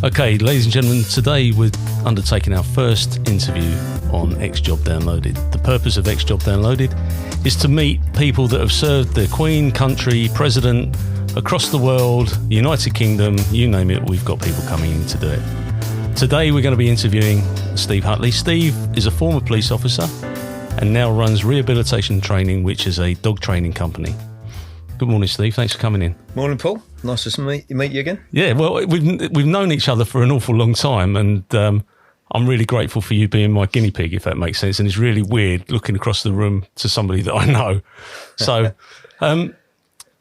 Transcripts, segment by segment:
Okay, ladies and gentlemen, today we're undertaking our first interview on X-Job Downloaded. The purpose of X-Job Downloaded is to meet people that have served the Queen, country, president, across the world, United Kingdom, you name it, we've got people coming in to do it. Today we're going to be interviewing Steve Hutley. Steve is a former police officer and now runs Rehabilitation Training, which is a dog training company. Good morning, Steve. Thanks for coming in. Morning, Paul. Nice to meet you again. Yeah, well, we've known each other for an awful long time, and I'm really grateful for you being my guinea pig, if that makes sense. And it's really weird looking across the room to somebody that I know. So,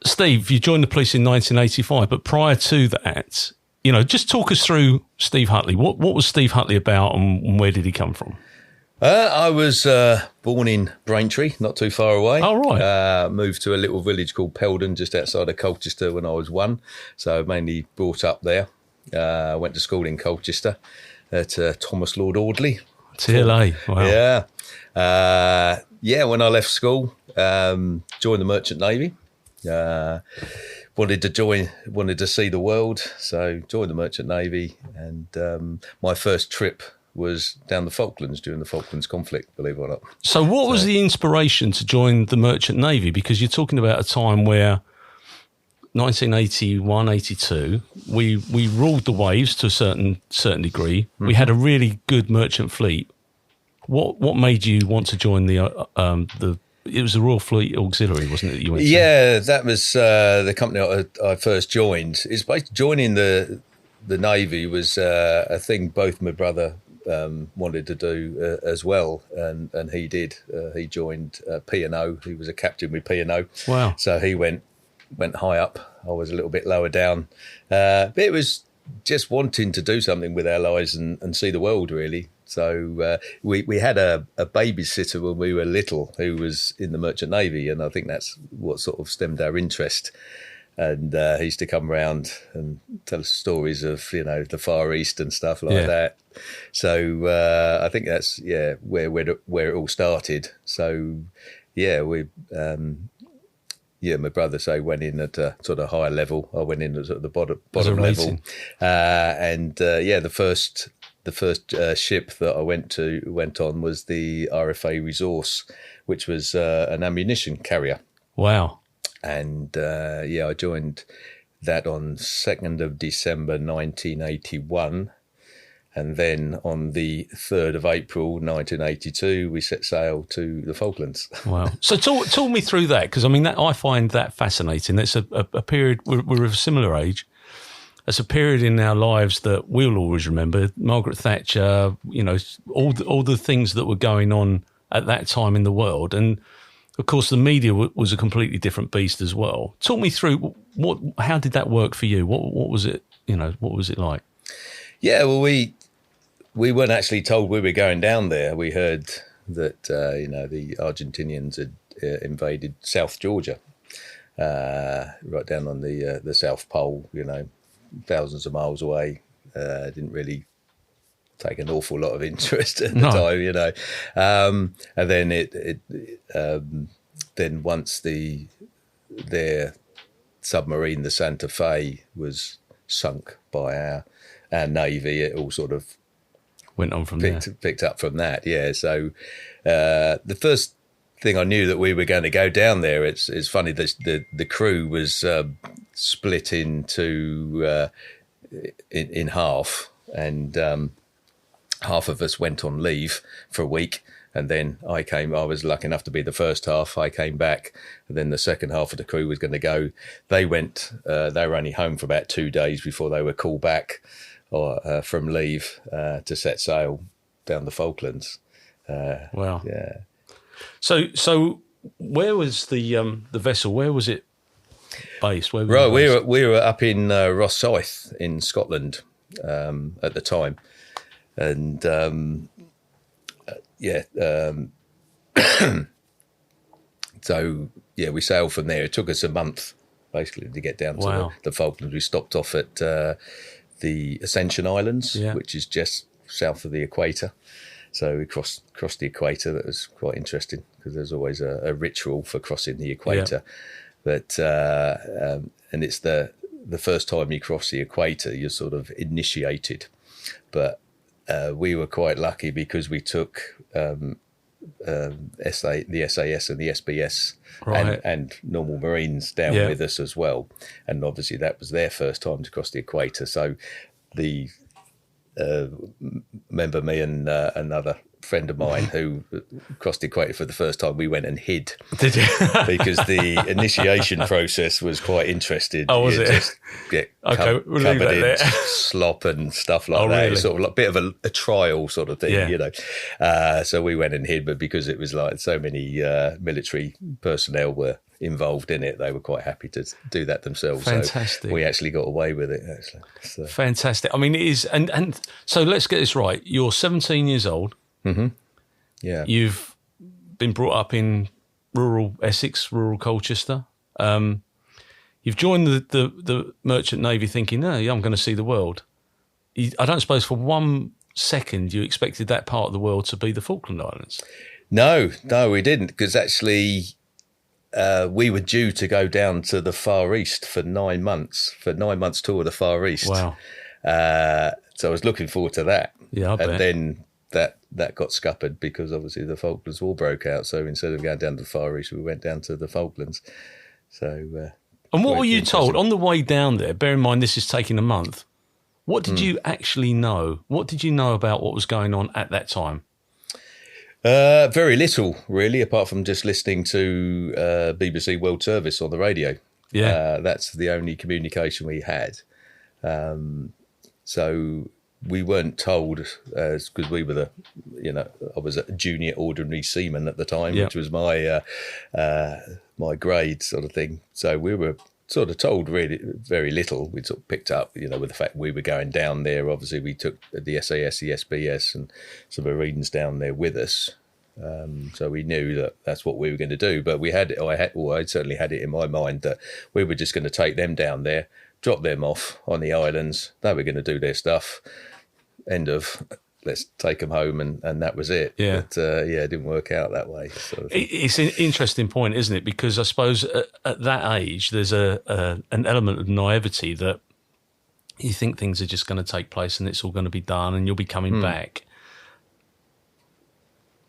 Steve, you joined the police in 1985, but prior to that, you know, just talk us through Steve Hutley. What was Steve Hutley about, and where did he come from? I was born in Braintree, not too far away. Oh, right. Moved to a little village called Peldon, just outside of Colchester when I was 1. So mainly brought up there. Went to school in Colchester at Thomas Lord Audley. TLA, wow. Yeah, when I left school, joined the Merchant Navy. Wanted to see the world, so joined the Merchant Navy. And my first trip was down the Falklands during the Falklands conflict, believe it or not. So what was the inspiration to join the Merchant Navy? Because you're talking about a time where 1981, 82, we ruled the waves to a certain degree. Mm-hmm. We had a really good merchant fleet. What made you want to join the it was the Royal Fleet Auxiliary, wasn't it, that you went to? That was the company I first joined. It's basically joining the Navy was a thing both my brother wanted to do as well, and he did. He joined P&O. He was a captain with P&O. Wow! So he went high up. I was a little bit lower down, but it was just wanting to do something with our lives and see the world, really. So we had a babysitter when we were little who was in the Merchant Navy, and I think that's what sort of stemmed our interest. And he used to come round and tell us stories of, you know, the Far East and stuff like that. So I think that's where it all started. So my brother went in at a sort of higher level. I went in at sort of the bottom level. The first ship that I went on was the RFA Resource, which was an ammunition carrier. Wow. And I joined that on 2nd of December 1981, and then on the 3rd of April 1982 we set sail to the Falklands. Wow! So talk me through that, because I mean I find that fascinating. It's a period, we're of a similar age. It's a period in our lives that we'll always remember. Margaret Thatcher, you know, all the things that were going on at that time in the world, and of course, the media was a completely different beast as well. Talk me through how did that work for you? What was it? You know, what was it like? Yeah, well, we weren't actually told we were going down there. We heard that the Argentinians had invaded South Georgia, right down on the South Pole. You know, thousands of miles away. Didn't really take an awful lot of interest at the time, you know. And then then once their submarine, the Santa Fe, was sunk by our Navy, it all sort of went on from picked up from that. Yeah. So the first thing I knew that we were going to go down there, it's funny, the crew was split into in half, and half of us went on leave for a week, and then I was lucky enough to be the first half. I came back, and then the second half of the crew was going to go. They were only home for about 2 days before they were called back from leave to set sail down the Falklands. Wow. Yeah. So where was the vessel? Where was it based? Where we were up in Rosyth in Scotland at the time. And we sailed from there. It took us a month basically to get down to the Falklands. We stopped off at the Ascension Islands, which is just south of the equator. So we crossed the equator. That was quite interesting because there's always a ritual for crossing the equator. But and it's the the first time you cross the equator, you're sort of initiated. But we were quite lucky because we took the SAS and the SBS and normal Marines down with us as well. And obviously that was their first time to cross the equator. So the remember me and another friend of mine who crossed the equator for the first time, we went and hid. Did you? Because the initiation process was quite interesting. Oh, was it? Just get covered in slop and stuff like that. Really? It was sort of like a bit of a trial sort of thing, you know. So we went and hid, but because it was like so many military personnel were involved in it, they were quite happy to do that themselves. Fantastic. So we actually got away with it, actually. So. Fantastic. I mean, it is, and so let's get this right. You're 17 years old. Mm-hmm. Yeah. You've been brought up in rural Essex, rural Colchester. You've joined the Merchant Navy thinking, no, I'm going to see the world. I don't suppose for 1 second you expected that part of the world to be the Falkland Islands. No, we didn't, because actually we were due to go down to the Far East for 9 months, tour of the Far East. Wow. So I was looking forward to that. Yeah, I bet. And then that got scuppered because obviously the Falklands War broke out. So instead of going down to the Far East, we went down to the Falklands. So. And what were you told on the way down there? Bear in mind, this is taking a month. What did you actually know? What did you know about what was going on at that time? Very little, really, apart from just listening to BBC World Service on the radio. Yeah. That's the only communication we had. So we weren't told, because we were I was a junior ordinary seaman at the time, which was my my grade sort of thing. So we were sort of told really very little. We sort of picked up, with the fact we were going down there. Obviously, we took the SAS, the SBS, and some Marines down there with us. So we knew that that's what we were going to do. But I certainly had it in my mind that we were just going to take them down there, drop them off on the islands. They were going to do their stuff. End of. Let's take them home, and that was it. Yeah. But it didn't work out that way. Sort of. It's an interesting point, isn't it? Because I suppose at that age, there's an element of naivety that you think things are just going to take place and it's all going to be done and you'll be coming back.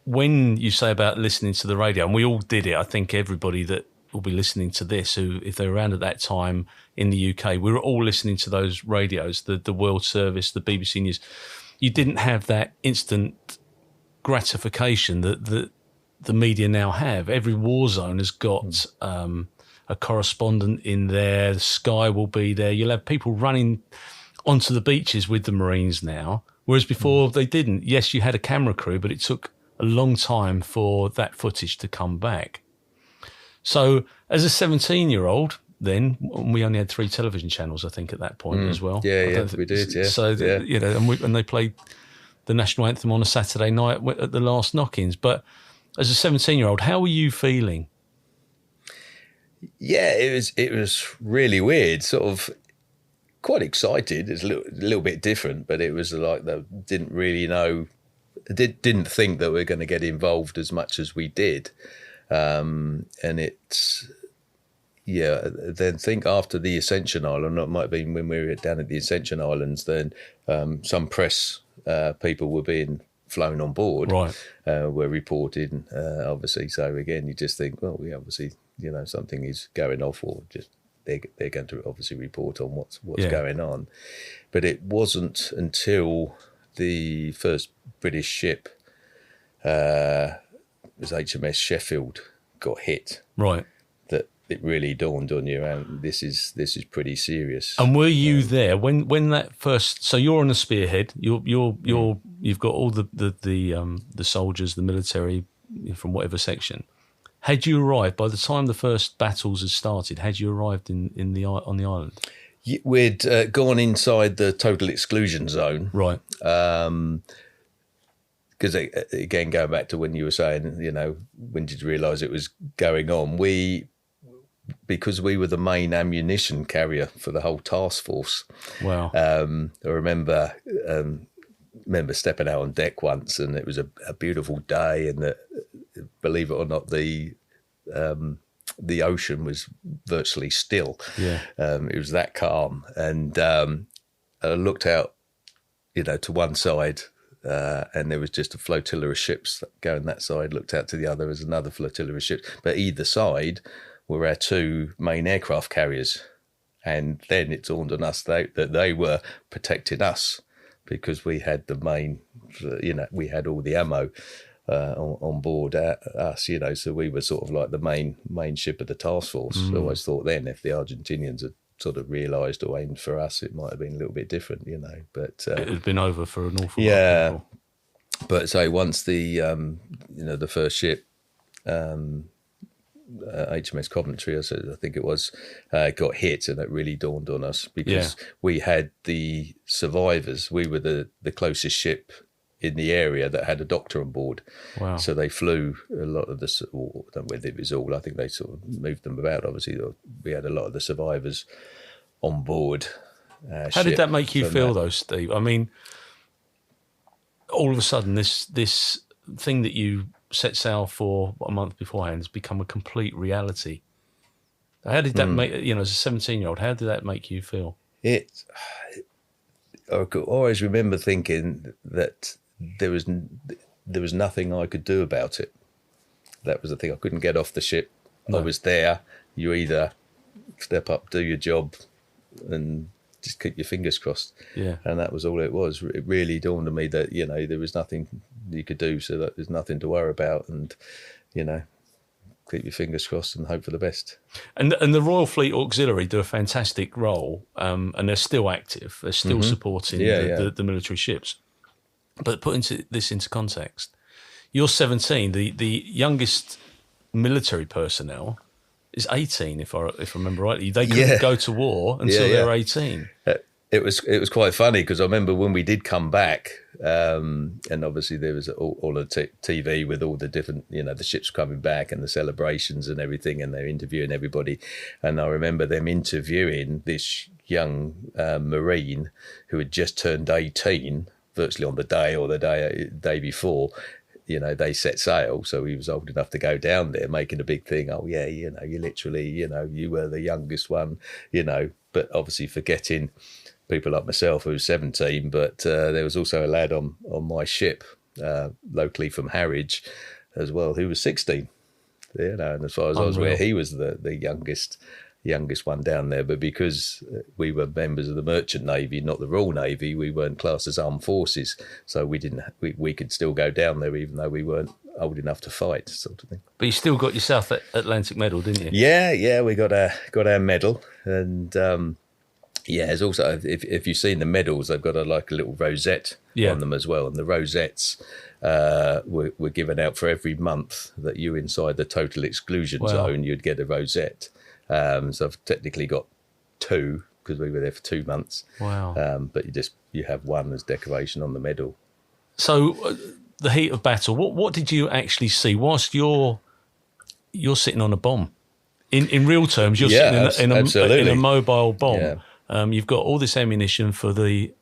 When you say about listening to the radio, and we all did it, I think everybody that will be listening to this, who, if they're around at that time in the UK, we were all listening to those radios, the World Service, the BBC News. You didn't have that instant gratification that the media now have. Every war zone has got a correspondent in there. The Sky will be there. You'll have people running onto the beaches with the Marines now, whereas before they didn't. Yes, you had a camera crew, but it took a long time for that footage to come back. So as a 17-year-old, then we only had 3 television channels, I think, at that point as well. Yeah, we did. Yeah. So and they played the national anthem on a Saturday night at the last knock-ins. But as a 17-year-old, how were you feeling? Yeah, it was really weird. Sort of quite excited. It's a little bit different, but it was like that. Didn't really know. Didn't think that we were going to get involved as much as we did, and it's. Yeah, then think after the Ascension Island, it might have been when we were down at the Ascension Islands, then some press people were being flown on board, were reported, obviously. So again, you just think, well, we obviously, something is going off, or just they're going to obviously report on what's going on. But it wasn't until the first British ship, it was HMS Sheffield, got hit. Right. It really dawned on you, and this is pretty serious. And were you there when that first? So you're on the spearhead. You've got all the soldiers, the military from whatever section. Had you arrived by the time the first battles had started? Had you arrived on the island? We'd gone inside the total exclusion zone, right? Because again, going back to when you were saying, when did you realise it was going on? Because we were the main ammunition carrier for the whole task force. Wow. I remember stepping out on deck once, and it was a beautiful day, and believe it or not, the the ocean was virtually still. Yeah. It was that calm. And I looked out, to one side, and there was just a flotilla of ships going that side. Looked out to the other, as another flotilla of ships. But either side were our two main aircraft carriers. And then it dawned on us that they were protecting us, because we had the main, we had all the ammo on board us, so we were sort of like the main ship of the task force. I always thought then, if the Argentinians had sort of realised or aimed for us, it might have been a little bit different, but it had been over for an awful lot of people. But so once the the first ship, HMS Coventry, I think it was, got hit, and it really dawned on us, because we had the survivors. We were the closest ship in the area that had a doctor on board. Wow. So they flew a lot of the, or I don't know whether it was all, I think they sort of moved them about. Obviously, we had a lot of the survivors on board. How did that make you feel, though, Steve? I mean, all of a sudden, this thing that you set sail for a month beforehand has become a complete reality. How did that make, as a 17-year-old, how did that make you feel? I could always remember thinking that there was nothing I could do about it. That was the thing. I couldn't get off the ship. No. I was there. You either step up, do your job, and just keep your fingers crossed. Yeah. And that was all it was. It really dawned on me that, there was nothing you could do, so that there's nothing to worry about, and, keep your fingers crossed and hope for the best. And the Royal Fleet Auxiliary do a fantastic role, and they're still active. They're still supporting the military ships. But putting this into context, you're 17. The youngest military personnel is 18, if I remember rightly. They couldn't go to war until they were 18. It was quite funny, because I remember when we did come back, and obviously there was all the TV with all the different, the ships coming back and the celebrations and everything, and they're interviewing everybody. And I remember them interviewing this young Marine who had just turned 18, virtually on the day or the day before. They set sail, so he was old enough to go down there, making a big thing. Oh yeah, you literally, you were the youngest one, but obviously forgetting people like myself who was 17, but there was also a lad on my ship, locally from Harwich as well, who was 16. And as far as I was aware, he was the youngest one down there. But because we were members of the Merchant Navy, not the Royal Navy, we weren't classed as armed forces, so we could still go down there even though we weren't old enough to fight, sort of thing. But you still got your South Atlantic medal, didn't you? Yeah, we got our medal, and there's also, if you've seen the medals, they've got a little rosette on them as well, and the rosettes were given out for every month that you were inside the total exclusion zone. You'd get a rosette. So I've technically got 2, because we were there for 2 months. Wow! But you have one as decoration on the medal. So the heat of battle. What did you actually see whilst you're sitting on a bomb? In real terms, you're sitting in a mobile bomb. Yeah. You've got all this ammunition for the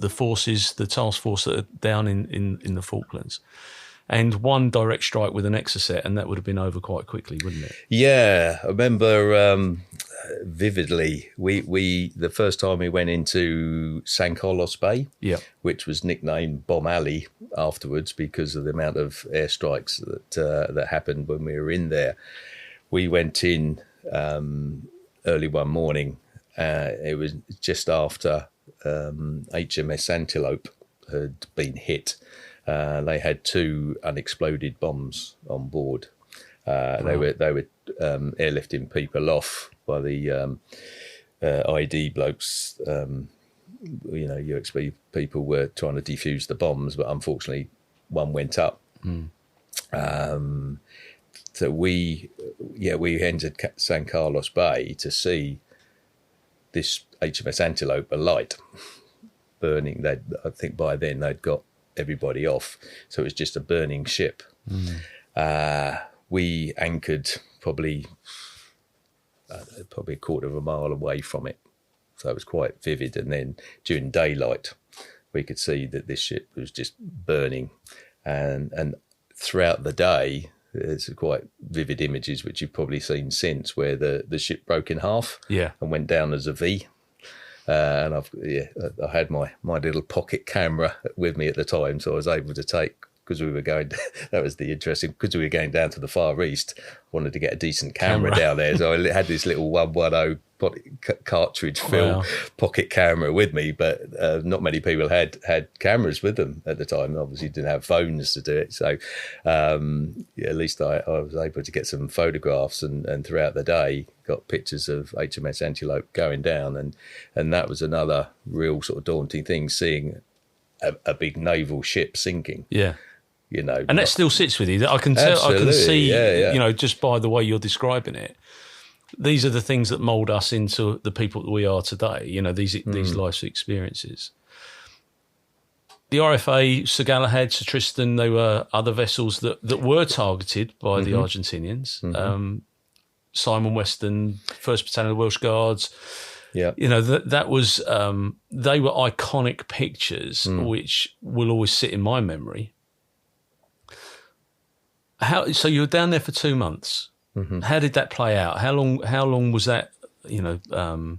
forces, the task force that are down in the Falklands, and one direct strike with an Exocet, and that would have been over quite quickly, wouldn't it? Yeah, I remember vividly. We the first time we went into San Carlos Bay, which was nicknamed Bomb Alley afterwards because of the amount of airstrikes that happened when we were in there. We went in early one morning. It was just after HMS Antelope had been hit. They had 2 unexploded bombs on board. They were airlifting people off by the ID blokes. UXB people were trying to defuse the bombs, but unfortunately one went up. So we entered San Carlos Bay to see this HMS Antelope alight, burning. I think by then they'd got everybody off, so it was just a burning ship. We anchored probably a quarter of a mile away from it, so it was quite vivid. And then during daylight, we could see that this ship was just burning, and throughout the day It's quite vivid images, which you've probably seen since, where the ship broke in half and went down as a V. And I had my little pocket camera with me at the time, so I was able to take, because we were going, that was the interesting, because we were going down to the Far East, wanted to get a decent camera down there. So I had this little 110 cartridge film pocket camera with me, but not many people had cameras with them at the time. Obviously didn't have phones to do it. So at least I was able to get some photographs, and throughout the day got pictures of HMS Antelope going down. And that was another real sort of daunting thing, seeing a big naval ship sinking. Yeah. You know, and that still sits with you. I can tell. Absolutely. I can see. Yeah. You know, just by the way you're describing it, these are the things that mould us into the people that we are today. You know, these life experiences. The RFA, Sir Galahad, Sir Tristan, they were other vessels that were targeted by the Argentinians. Simon Weston, 1st Battalion of the Welsh Guards. Yeah, you know, that was they were iconic pictures which will always sit in my memory. So you were down there for 2 months. How did that play out? How long was that? You know,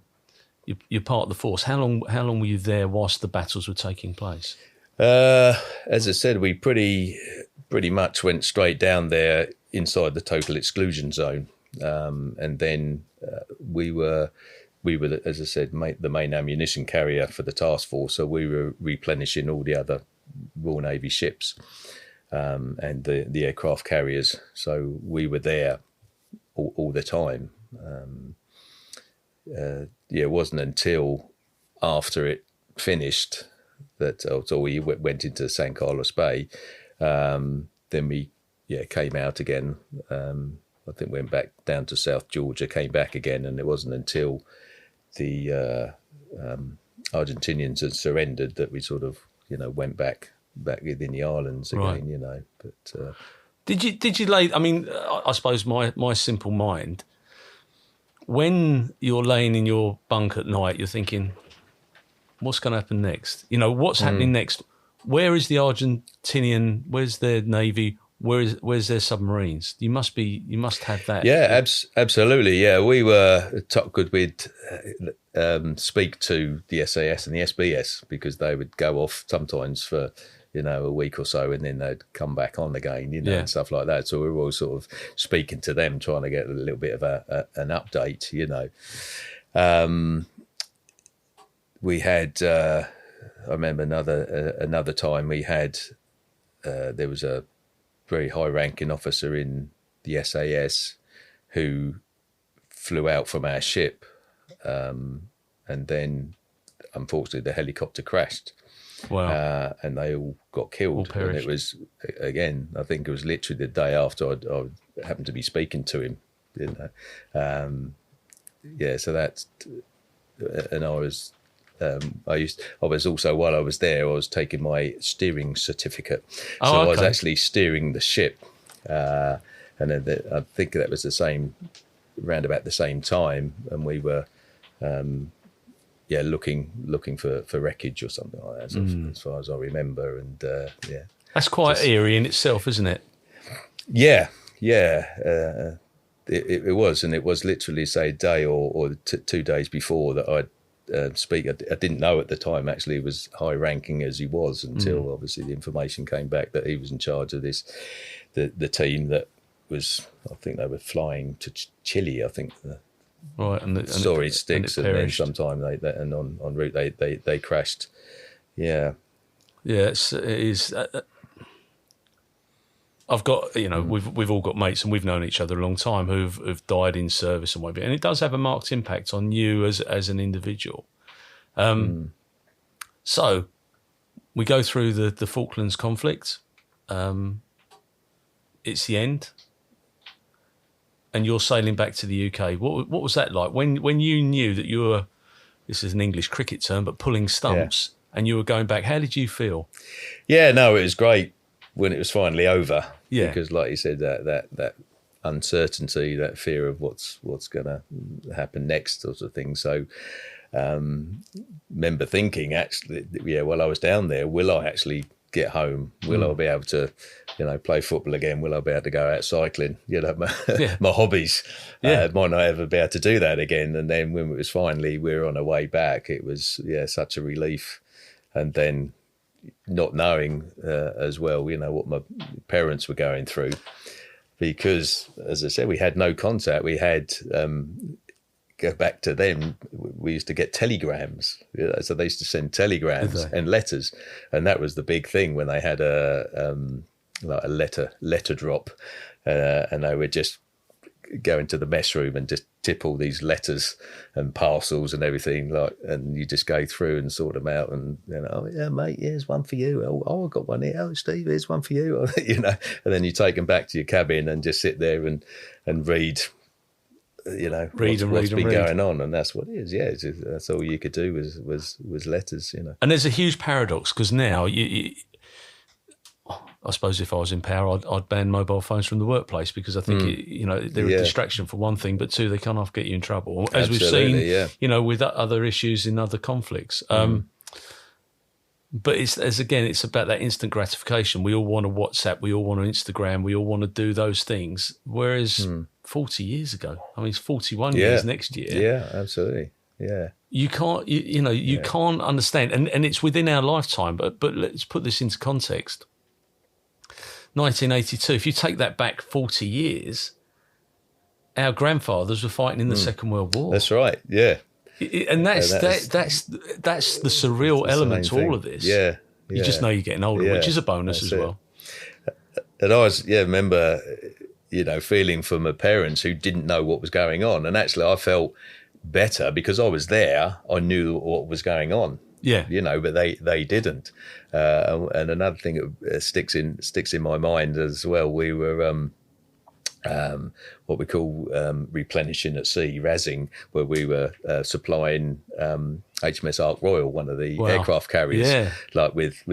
you're part of the force. How long were you there whilst the battles were taking place? As I said, we pretty much went straight down there inside the total exclusion zone, and then we were, as I said, the main ammunition carrier for the task force. So we were replenishing all the other Royal Navy ships and the aircraft carriers. So we were there all the time. It wasn't until after it finished that we went into San Carlos Bay. Then we came out again. I think went back down to South Georgia, came back again, and it wasn't until the Argentinians had surrendered that we sort of went back within the islands again. Right. You know, but did you lay? I mean, I suppose my simple mind, when you're laying in your bunk at night, you're thinking, what's going to happen next? You know, what's happening next? Where is the Argentinian? Where's their navy? Where's their submarines? You must have that. Yeah, absolutely. Yeah, we were good. We'd speak to the SAS and the SBS because they would go off sometimes for a week or so, and then they'd come back on again, and stuff like that. So we were all sort of speaking to them, trying to get a little bit of an update. We had. I remember another time we had. There was a very high-ranking officer in the SAS who flew out from our ship, and then unfortunately the helicopter crashed. Wow! And they all got killed. And it was, again, I think it was literally the day after I happened to be speaking to him. So that's, and I was. I was also, while I was there, I was taking my steering certificate. So I was actually steering the ship. And then I think that was around about the same time. And we were, looking for wreckage or something like that, as far as I remember. And that's quite eerie in itself, isn't it? Yeah. It was. And it was literally, say, a day or 2 days before that I'd speak. I didn't know at the time actually he was high ranking as he was until obviously the information came back that he was in charge of this the team that was, I think they were flying to Chile, I think, right, and storage sticks, and then sometime they and en route they crashed. It is. I've got, we've all got mates and we've known each other a long time who've died in service and whatever, and it does have a marked impact on you as an individual. So we go through the Falklands conflict. It's the end, and you're sailing back to the UK. What was that like when you knew that you were, this is an English cricket term, but pulling stumps, and you were going back? How did you feel? Yeah, no, it was great when it was finally over. Yeah, because like you said, that uncertainty, that fear of what's going to happen next, sort of thing. So, remember thinking actually, while I was down there, will I actually get home? Will I be able to, play football again? Will I be able to go out cycling? My hobbies. Might not ever be able to do that again. And then when it was finally we were on our way back, it was such a relief. And then not knowing as well, what my parents were going through, because as I said, we had no contact. We had go back to them. We used to get telegrams, so they used to send telegrams and letters, and that was the big thing when they had a letter drop, and they would just go into the mess room and just tip all these letters and parcels and everything, and you just go through and sort them out, and oh yeah, mate, here's one for you. Oh, I got one here. Oh, Steve, here's one for you. And then you take them back to your cabin and just sit there and read. What's been going on, and that's what it is. Yeah, that's all you could do was letters. And there's a huge paradox, because now I suppose if I was in power, I'd ban mobile phones from the workplace, because I think they're a distraction for one thing, but two, they can't often get you in trouble, as we've seen. With other issues in other conflicts. But it's about that instant gratification. We all want to WhatsApp, we all want to Instagram, we all want to do those things. Whereas 40 years ago, it's 41 years next year. Yeah, absolutely. Yeah. You can't, you can't understand. And it's within our lifetime, but let's put this into context. 1982, if you take that back 40 years, our grandfathers were fighting in the Second World War. That's right, yeah. And that's the surreal element to all of this. Yeah. You just know you're getting older, which is a bonus as well. And I remember, feeling for my parents who didn't know what was going on. And actually I felt better because I was there. I knew what was going on. Yeah. But they didn't. And another thing that sticks in my mind as well, we were what we call replenishing at sea, razzing, where we were supplying HMS Ark Royal, one of the aircraft carriers, with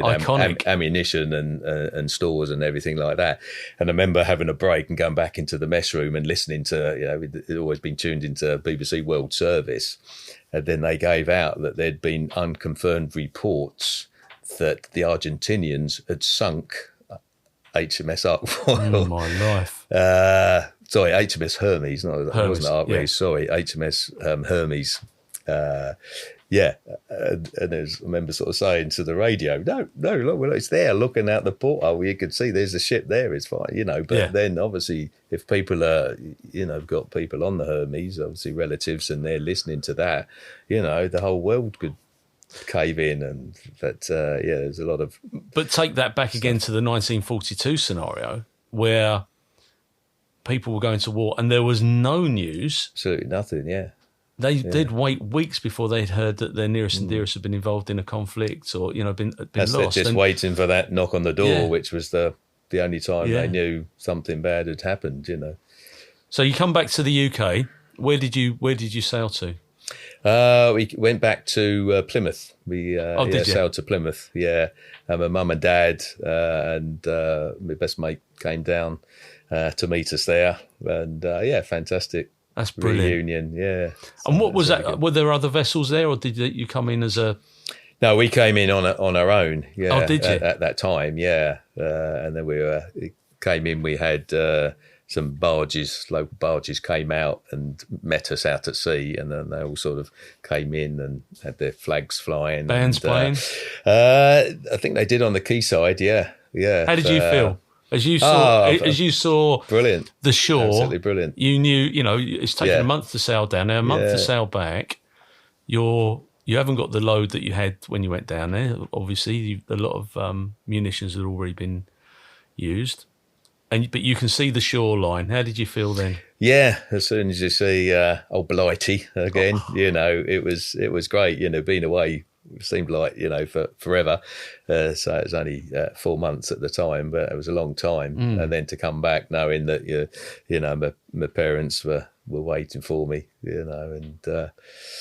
ammunition and stores and everything like that. And I remember having a break and going back into the mess room and listening to, it'd always been tuned into BBC World Service. And then they gave out that there'd been unconfirmed reports that the Argentinians had sunk HMS Ark Royal. Oh, my life. Sorry, HMS Hermes. No, it wasn't Ark Royal. Sorry, HMS Hermes. And I remember sort of saying to the radio, no, look, well, it's there, looking out the porthole, you could see there's a ship there, it's fine, But then obviously if people are, got people on the Hermes, obviously relatives, and they're listening to that, the whole world could cave in, and that, there's a lot of... But take that back again to the 1942 scenario, where people were going to war and there was no news. Absolutely nothing, They'd wait weeks before they'd heard that their nearest and dearest had been involved in a conflict or, been lost. Just waiting for that knock on the door, which was the only time they knew something bad had happened, So you come back to the UK. Where did you sail to? We went back to Plymouth. We sailed to Plymouth, my mum and dad and my best mate came down to meet us there. And, fantastic. That's brilliant. Reunion, And what was that? Good. Were there other vessels there, or did you come in as a... No, we came in on our own, Oh, did you? At that time, and then we came in, we had... some barges, local barges came out and met us out at sea, and then they all sort of came in and had their flags flying. Bands playing? I think they did on the quayside, yeah. How did you feel? As you saw brilliant. The shore, absolutely brilliant. You knew, it's taken a month to sail down there, a month to sail back. You haven't got the load that you had when you went down there. Obviously, a lot of munitions had already been used. But you can see the shoreline. How did you feel then? Yeah, as soon as you see old Blighty again, it was great. Being away seemed like for forever. So it was only 4 months at the time, but it was a long time. And then to come back knowing that my parents were waiting for me, and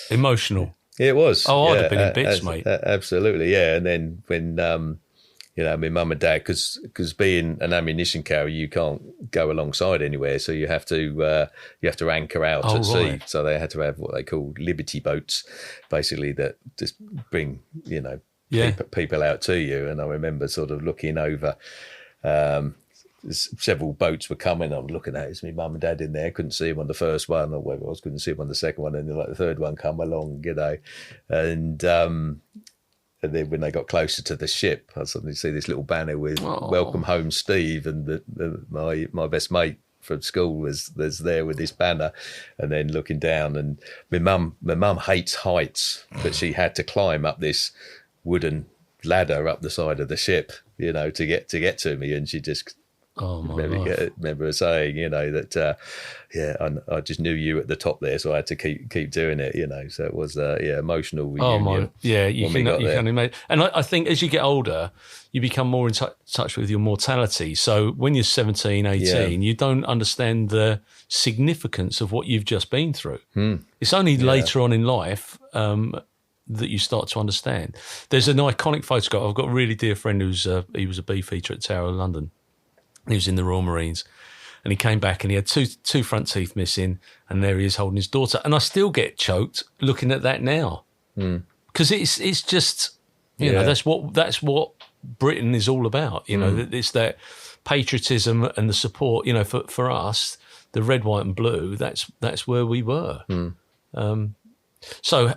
emotional. It was. Oh, I'd have been in bits, mate. Absolutely, yeah. And then when. My mum and dad, because being an ammunition carrier, you can't go alongside anywhere, so you have to anchor out at sea. So they had to have what they call liberty boats, basically that just bring people out to you. And I remember sort of looking over. Several boats were coming. I was looking at it. It's my mum and dad in there. Couldn't see him on the first one, or whether I was couldn't see him on the second one. And then like the third one come along, And then when they got closer to the ship, I suddenly see this little banner with "Welcome Home, Steve," and my best mate from school was there with this banner, and then looking down. And my mum hates heights, but she had to climb up this wooden ladder up the side of the ship, to get to me, and she just. Remember her saying, that I just knew you at the top there, so I had to keep doing it, So it was emotional reunion. You can imagine. And I think as you get older, you become more in touch with your mortality. So when you're 17, 18, you don't understand the significance of what you've just been through. It's only later on in life that you start to understand. There's an iconic photograph. I've got a really dear friend he was a beefeater at Tower of London. He was in the Royal Marines, and he came back and he had two front teeth missing, and there he is holding his daughter. And I still get choked looking at that now, because it's just that's what Britain is all about. It's that patriotism and the support. For us, the red, white, and blue. That's where we were. So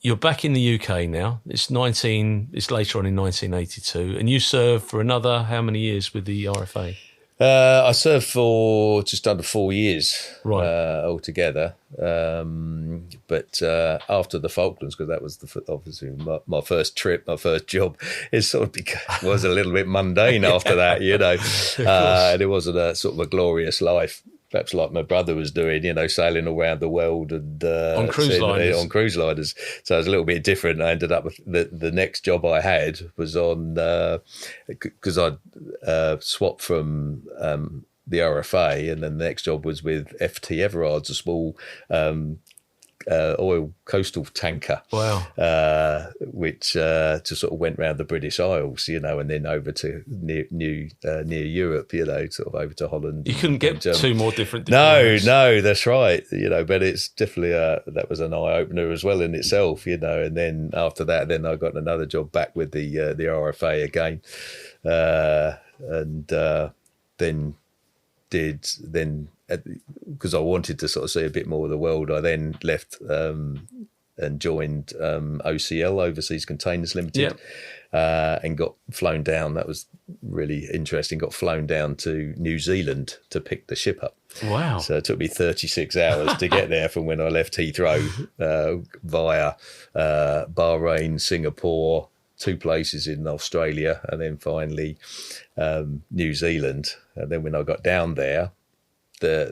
you're back in the UK now. It's later on in 1982, and you served for another how many years with the RFA? I served for just under 4 years, right, altogether. But after the Falklands, because that was obviously my first trip, my first job, it sort of was a little bit mundane after that, and it wasn't a sort of a glorious life. Perhaps like my brother was doing, sailing around the world and on cruise liners. So it was a little bit different. I ended up with the next job I had was on because I'd swapped from the RFA, and then the next job was with FT Everard's, a small oil coastal tanker. Wow. Which just sort of went round the British Isles, and then over to near Europe, sort of over to Holland. You couldn't get two more different. No, that's right. But it's definitely that was an eye opener as well in itself, And then after that, I got another job back with the RFA again, and then because I wanted to sort of see a bit more of the world, I then left and joined OCL, Overseas Containers Limited, and got flown down. That was really interesting. Got flown down to New Zealand to pick the ship up. Wow. So it took me 36 hours to get there from when I left Heathrow via Bahrain, Singapore, 2 places in Australia, and then finally New Zealand. And then when I got down there, there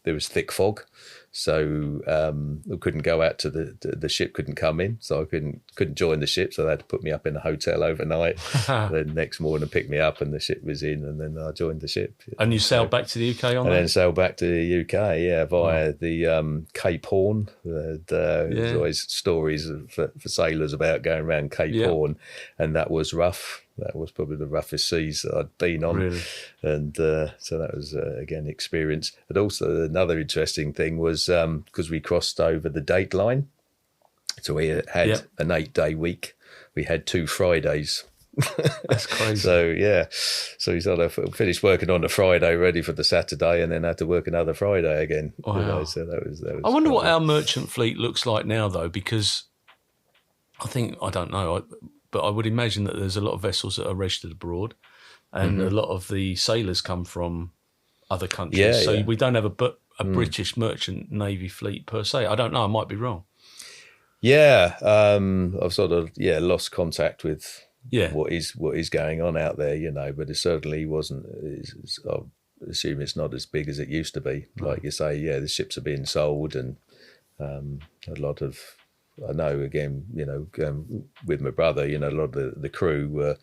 was thick fog, so I couldn't go out to the ship, couldn't come in, so I couldn't join the ship, so they had to put me up in a hotel overnight. Then next morning pick me up, and the ship was in, and then I joined the ship. And you sailed back to the UK on that? And then sailed back to the UK, via the Cape Horn. There's always stories for sailors about going around Cape Horn, and that was rough. That was probably the roughest seas that I'd been on. Really? And so that was, again, experience. But also an interesting thing was because we crossed over the date line, so we had an 8-day week. We had 2 Fridays. That's crazy. So we sort of finished working on the Friday, ready for the Saturday, and then had to work another Friday again. Wow. So that was. I wonder what our merchant fleet looks like now, though, because I don't know. But I would imagine that there's a lot of vessels that are registered abroad, and a lot of the sailors come from other countries. So we don't have a British merchant navy fleet per se. I don't know. I might be wrong. Yeah, I've sort of lost contact with what is going on out there, but it certainly wasn't. I assume it's not as big as it used to be. Like you say, the ships are being sold, and a lot of. I know, again, with my brother, a lot of the crew were,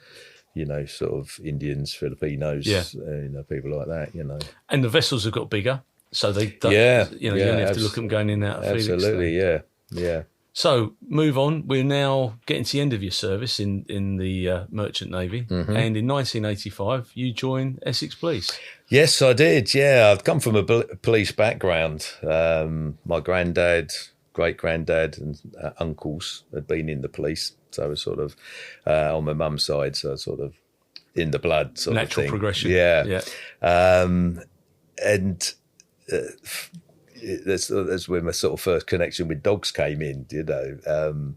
sort of Indians, Filipinos, people like that, And the vessels have got bigger, so they don't, you only have to look at them going in and out of Felix. Absolutely, yeah. So move on. We're now getting to the end of your service in the Merchant Navy, and in 1985 you joined Essex Police. Yes, I did. Yeah, I'd come from a police background. My granddad, great granddad and uncles had been in the police, so I was sort of on my mum's side, so sort of in the blood sort Natural of thing. progression. Yeah. And that's where my sort of first connection with dogs came in.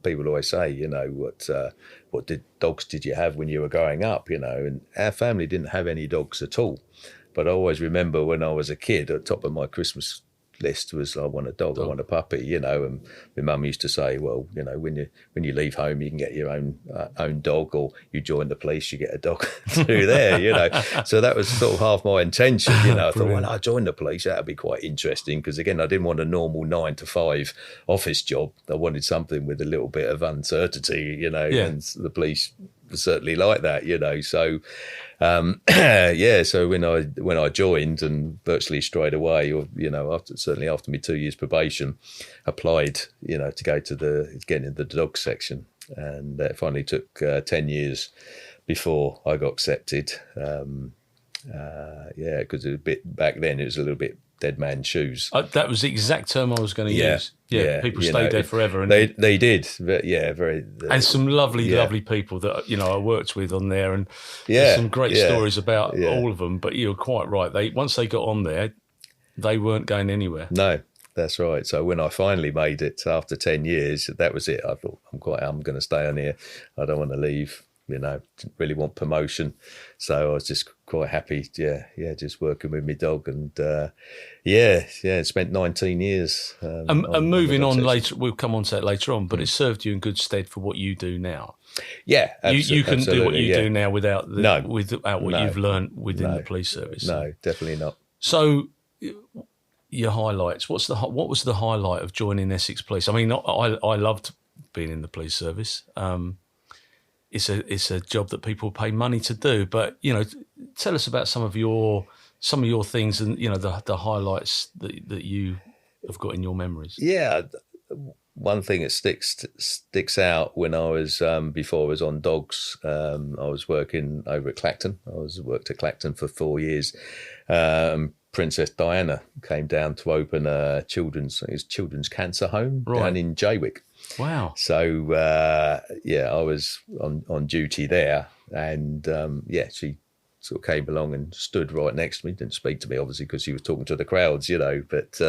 People always say, what dogs did you have when you were growing up? And our family didn't have any dogs at all. But I always remember when I was a kid, at the top of my Christmas list was, I want a dog. I want a puppy, and my mum used to say, well, when you leave home, you can get your own dog, or you join the police, you get a dog through there, So that was sort of half my intention, I thought, well, I joined the police, that'd be quite interesting, because again, I didn't want a normal 9 to 5 office job. I wanted something with a little bit of uncertainty, and the police certainly like that, so so when I joined, and virtually straight away, or after my 2 years probation, applied to get into the dog section, and that finally took 10 years before I got accepted. Because back then it was a little bit dead man's shoes. That was the exact term I was going to use. People stayed there forever, and they did. But very. And some lovely people that I worked with on there, and there's some great stories about all of them. But you're quite right. Once they got on there, they weren't going anywhere. No, that's right. So when I finally made it after 10 years, that was it. I thought, I'm going to stay on here. I don't want to leave. Didn't really want promotion, so I was just quite happy. Just working with my dog, and spent 19 years. And moving on later, we'll come on to that later on. But it served you in good stead for what you do now. Yeah, you couldn't do what you do now without what you've learned within the police service. No, definitely not. So, your highlights. What was the highlight of joining Essex Police? I mean, I loved being in the police service. It's a job that people pay money to do, but tell us about some of your things, and the highlights that you have got in your memories. Yeah, one thing that sticks out when I was before I was on dogs, I was working over at Clacton. Worked at Clacton for 4 years. Princess Diana came down to open a children's cancer home down in Jaywick. Wow. So, I was on duty there, and, she sort of came along and stood right next to me. Didn't speak to me, obviously, because she was talking to the crowds, but,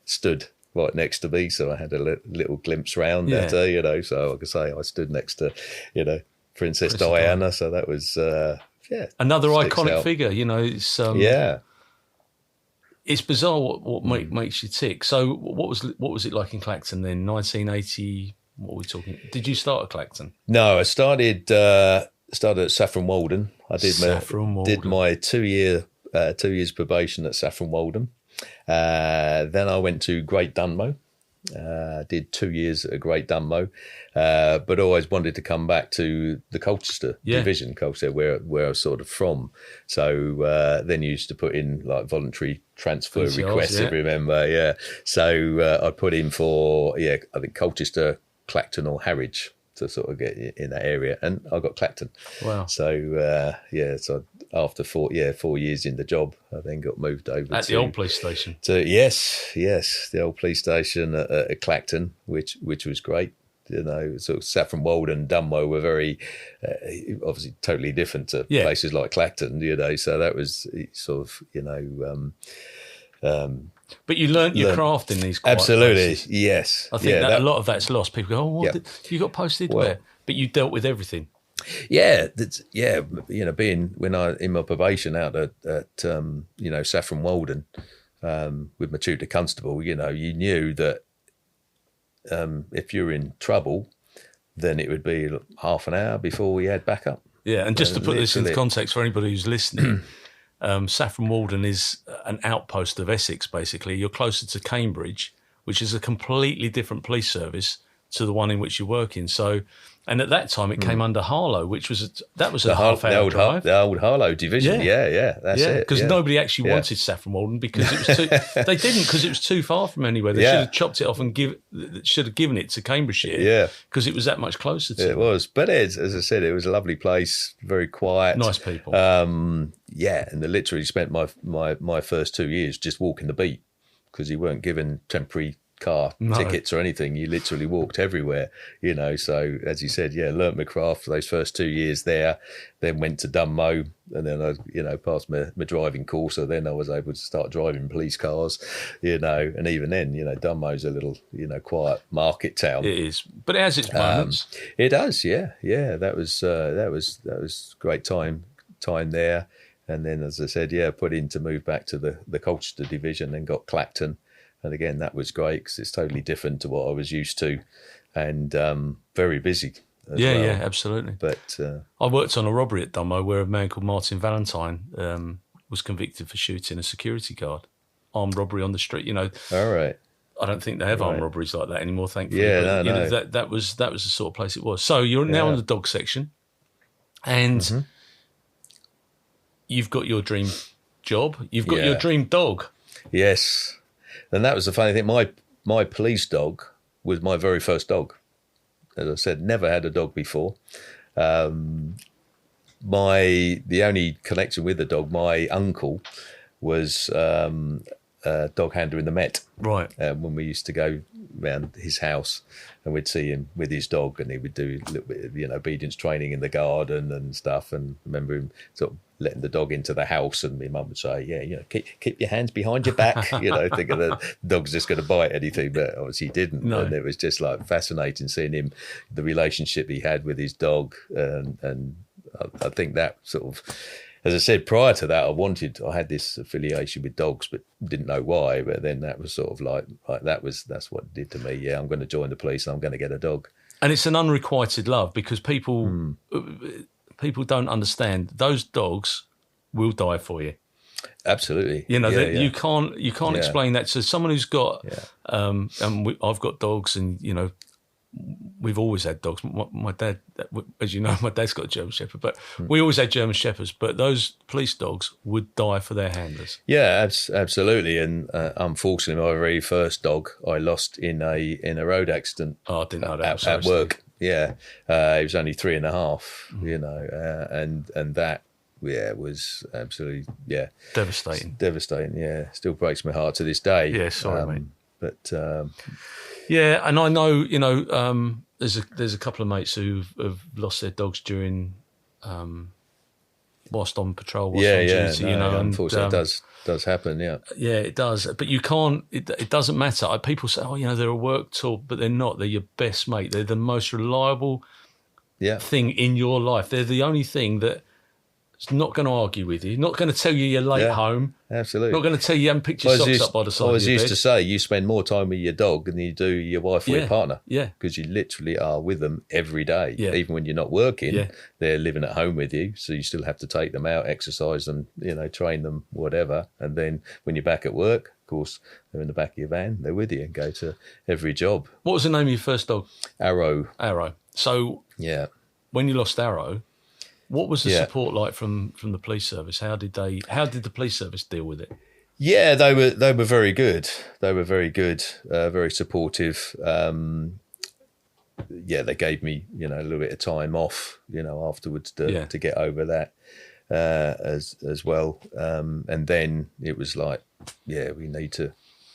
stood right next to me. So I had a little glimpse round at her, so I could say I stood next to, Princess Diana. So that was, another iconic figure, it's, It's bizarre what makes you tick. So what was it like in Clacton then? 1980. What are we talking? Did you start at Clacton? No, I started at Saffron Walden. I did my 2 years probation at Saffron Walden. Then I went to Great Dunmow. Did 2 years at Great Dunmow, but always wanted to come back to the Colchester division, Colchester, where I was sort of from. So then you used to put in like voluntary transfer requests, if you remember. So I put in for I think Colchester, Clacton, or Harwich to sort of get in that area, and I got Clacton. Wow. So so after 4 years in the job, I then got moved over at the old police station. Yes, the old police station at Clacton, which was great. Sort of Saffron Walden and Dunmow were very obviously totally different to places like Clacton. So that was sort of but you learnt your craft in these quiet places. Yes. I think that a lot of that's lost. People go, you got posted where? But you dealt with everything. Yeah, being when I in my probation out at Saffron Walden with my tutor constable, you knew that if you're in trouble, then it would be half an hour before we had backup. Yeah, and just to put this into context for anybody who's listening, Saffron Walden is an outpost of Essex, basically. You're closer to Cambridge, which is a completely different police service to the one in which you work in. So, and at that time it came under Harlow, which was a half-hour drive. The old Harlow division, that's it. Because nobody actually wanted Saffron Walden because it was too. They didn't because it was too far from anywhere. They should have chopped it off and should have given it to Cambridgeshire. Yeah, because it was that much closer to. It was, but as I said, it was a lovely place, very quiet, nice people. And I literally spent my first 2 years just walking the beat because you weren't given temporary car No. tickets or anything. You literally walked everywhere, you know. So as you said, learnt my craft for those first 2 years there, then went to Dunmo, and then I, passed my driving course. So then I was able to start driving police cars, and even then, Dunmo's a little, quiet market town. It is, but it has its moments. It does, yeah. That was great time there. And then, as I said, put in to move back to the Colchester division, and got Clacton. And again, that was great because it's totally different to what I was used to, and very busy as well. Yeah, absolutely. But I worked on a robbery at Dunmo where a man called Martin Valentine was convicted for shooting a security guard. Armed robbery on the street, all right. I don't think they have armed robberies like that anymore, thankfully. Yeah, but, that was the sort of place it was. So you're now in the dog section, and you've got your dream job. You've got your dream dog. Yes. And that was the funny thing. My police dog was my very first dog. As I said, never had a dog before. The only connection with the dog, my uncle was a dog handler in the Met. Right. When we used to go around his house, and we'd see him with his dog, and he would do a little bit of, obedience training in the garden and stuff. And I remember him sort of letting the dog into the house, and my mum would say, keep your hands behind your back, thinking the dog's just going to bite anything, but obviously he didn't. No. And it was just like fascinating seeing him, the relationship he had with his dog. And I think that sort of, as I said, prior to that, I had this affiliation with dogs, but didn't know why. But then that was sort of like that's what it did to me. Yeah, I'm going to join the police and I'm going to get a dog. And it's an unrequited love, because people don't understand those dogs will die for you. Absolutely. You can't explain that to someone who's got, I've got dogs, and, we've always had dogs. My dad, as you know, my dad's got a German Shepherd, but we always had German Shepherds, but those police dogs would die for their handlers. Yeah, absolutely. And unfortunately, my very first dog I lost in a road accident. Oh, I didn't know that. At work. Yeah. He was only 3.5, and that, was absolutely, devastating. Yeah. Still breaks my heart to this day. Yeah, sorry, mate. But and I know, there's a couple of mates who have lost their dogs during whilst on patrol, on duty, unfortunately, it does happen. Yeah, it does. But you can't. It doesn't matter. People say, they're a work tool, but they're not. They're your best mate. They're the most reliable thing in your life. They're the only thing that is not going to argue with you. Not going to tell you you're late home. Absolutely. Not going to tell you haven't picked your socks up by the side of your bed. I was used to say you spend more time with your dog than you do your wife or your partner. Yeah. Because you literally are with them every day. Yeah. Even when you're not working, they're living at home with you. So you still have to take them out, exercise them, train them, whatever. And then when you're back at work, of course, they're in the back of your van, they're with you and go to every job. What was the name of your first dog? Arrow. So when you lost Arrow, what was the support like from the police service? How did the police service deal with it? Yeah, they were very good. They were very good, very supportive. They gave me a little bit of time off, afterwards to get over that as well. And then it was like, we need to,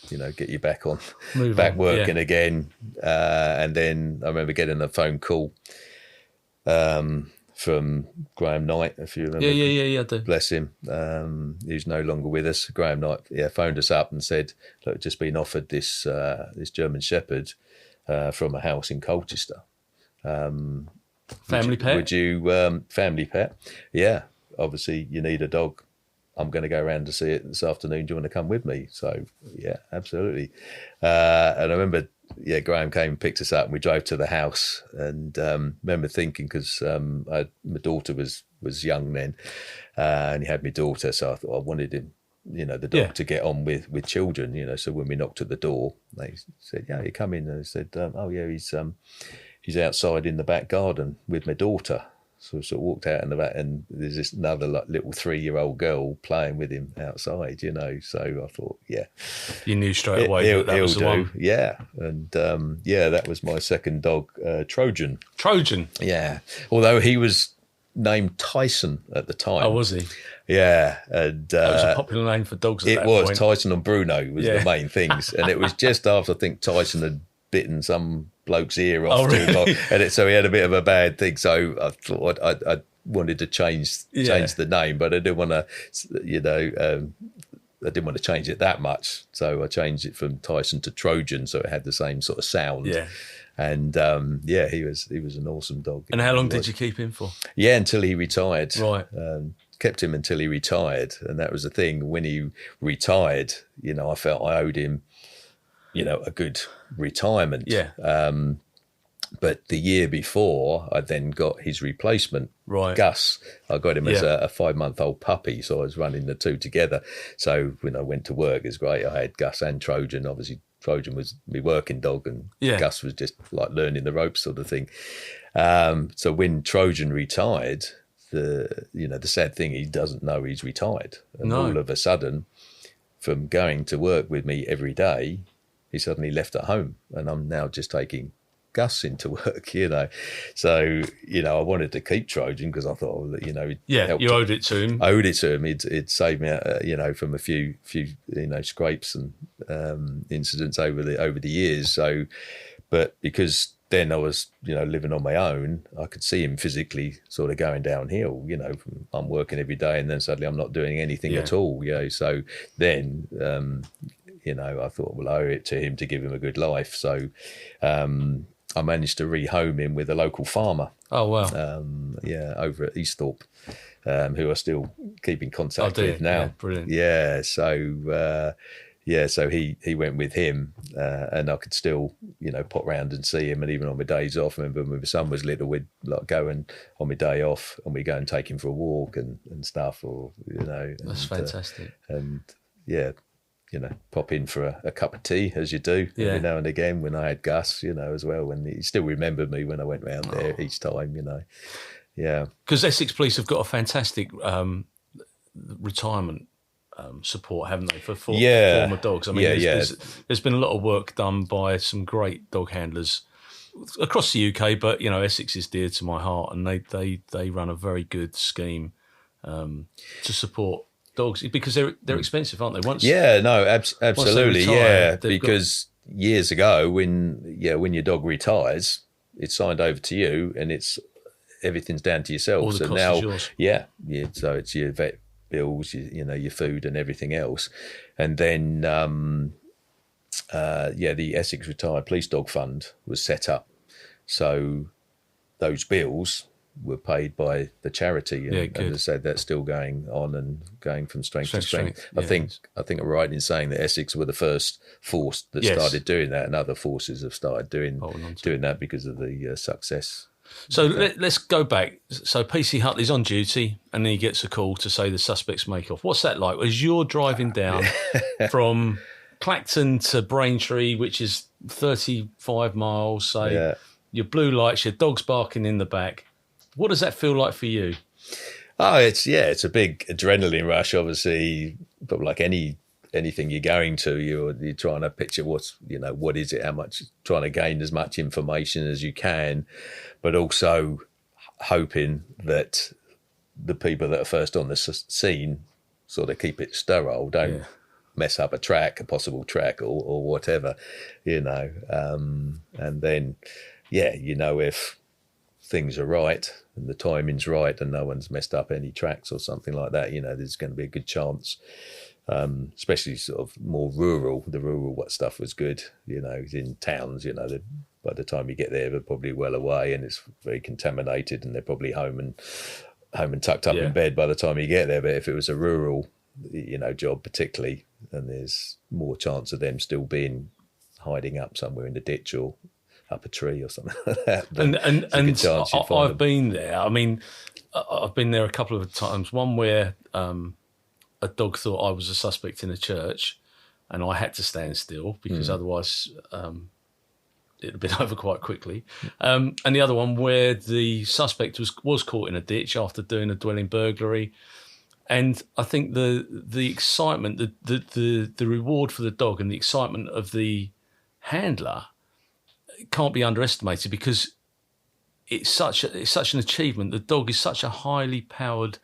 get you back working again. And then I remember getting a phone call from Graham Knight, if you remember. Yeah, I do. Bless him. He's no longer with us. Graham Knight, phoned us up and said, look, just been offered this German Shepherd from a house in Colchester. Family pet? Would you, family pet? Yeah, obviously you need a dog. I'm going to go around to see it this afternoon. Do you want to come with me? So, yeah, absolutely. And I remember, Graham came and picked us up, and we drove to the house. And remember thinking, because my daughter was young then, and he had my daughter, so I thought I wanted him, the dog to get on with children, So when we knocked at the door, they said, you come in. And I said, he's outside in the back garden with my daughter. So I sort of walked out in the back, and there's this another little 3-year-old girl playing with him outside, So I thought, you knew straight away that was the one. Yeah, and that was my second dog, Trojan. Trojan. Yeah, although he was named Tyson at the time. Oh, was he? Yeah, and That was a popular name for dogs at that point. It was. Tyson and Bruno was the main things. And it was just after, I think, Tyson had bitten some bloke's ear off too long. And so he had a bit of a bad thing. So I thought I wanted to change the name, but I didn't want to, I didn't want to change it that much. So I changed it from Tyson to Trojan, so it had the same sort of sound. Yeah. And he was an awesome dog. And how long did you keep him for? Yeah, until he retired. Right. Kept him until he retired, and that was the thing. When he retired, I felt I owed him, a good retirement. Yeah. But the year before, I then got his replacement, right. Gus. I got him as a 5-month-old puppy, so I was running the two together. So when I went to work, it was great. I had Gus and Trojan. Obviously, Trojan was my working dog, and Gus was just like learning the ropes sort of thing. So when Trojan retired, the sad thing, he doesn't know he's retired. And all of a sudden, from going to work with me every day, he suddenly left at home, and I'm now just taking Gus into work, So, I wanted to keep Trojan because I thought, you owed it to him. Owed it to him. It'd saved me, from a few, scrapes and incidents over the years. So, but because then I was, living on my own, I could see him physically sort of going downhill. I'm working every day, and then suddenly I'm not doing anything at all. So then, I thought, well, I owe it to him to give him a good life. So I managed to rehome him with a local farmer. Oh, wow. Over at Easthorpe, who I still keep in contact with now. Yeah, brilliant. Yeah, so so he went with him, and I could still, pop round and see him. And even on my days off, I remember when my son was little, we'd like go and on my day off, and we'd go and take him for a walk and stuff, or That's fantastic. Pop in for a cup of tea, as you do every now and again. When I had Gus, as well, when he still remembered me when I went round there each time, Yeah. Because Essex Police have got a fantastic retirement support, haven't they, for former dogs? I mean, there's been a lot of work done by some great dog handlers across the UK, but Essex is dear to my heart, and they run a very good scheme to support dogs, because they're expensive, aren't they? Absolutely, because years ago, when your dog retires, it's signed over to you, and everything's down to yourself. All the so cost now, is yours. So it's your vet bills, your food and everything else, and then the Essex Retired Police Dog Fund was set up, so those bills were paid by the charity, and as I said, that's still going on and going from strength to strength. I think I'm right in saying that Essex were the first force that started doing that, and other forces have started doing that because of the success. So let's go back. So PC Hutley's on duty, and then he gets a call to say the suspects make off. What's that like? As you're driving down from Clacton to Braintree, which is 35 miles, say, your blue lights, your dog's barking in the back. What does that feel like for you? Oh, it's a big adrenaline rush, obviously, but like anything you're going to, you're trying to picture what is it, how much, trying to gain as much information as you can, but also hoping that the people that are first on the scene sort of keep it sterile, don't mess up a possible track or whatever, and then, if things are right and the timing's right and no one's messed up any tracks or something like that, there's going to be a good chance, especially sort of more rural. The rural stuff was good, in towns, by the time you get there, they're probably well away and it's very contaminated and they're probably home and tucked up in bed by the time you get there. But if it was a rural, job particularly, then there's more chance of them still being hiding up somewhere in the ditch or up a tree or something like that. And I've been there. I mean, I've been there a couple of times. One where a dog thought I was a suspect in a church, and I had to stand still because otherwise it'd have been over quite quickly. And the other one where the suspect was caught in a ditch after doing a dwelling burglary. And I think the excitement, the reward for the dog and the excitement of the handler can't be underestimated, because it's such an achievement. The dog is such a highly powered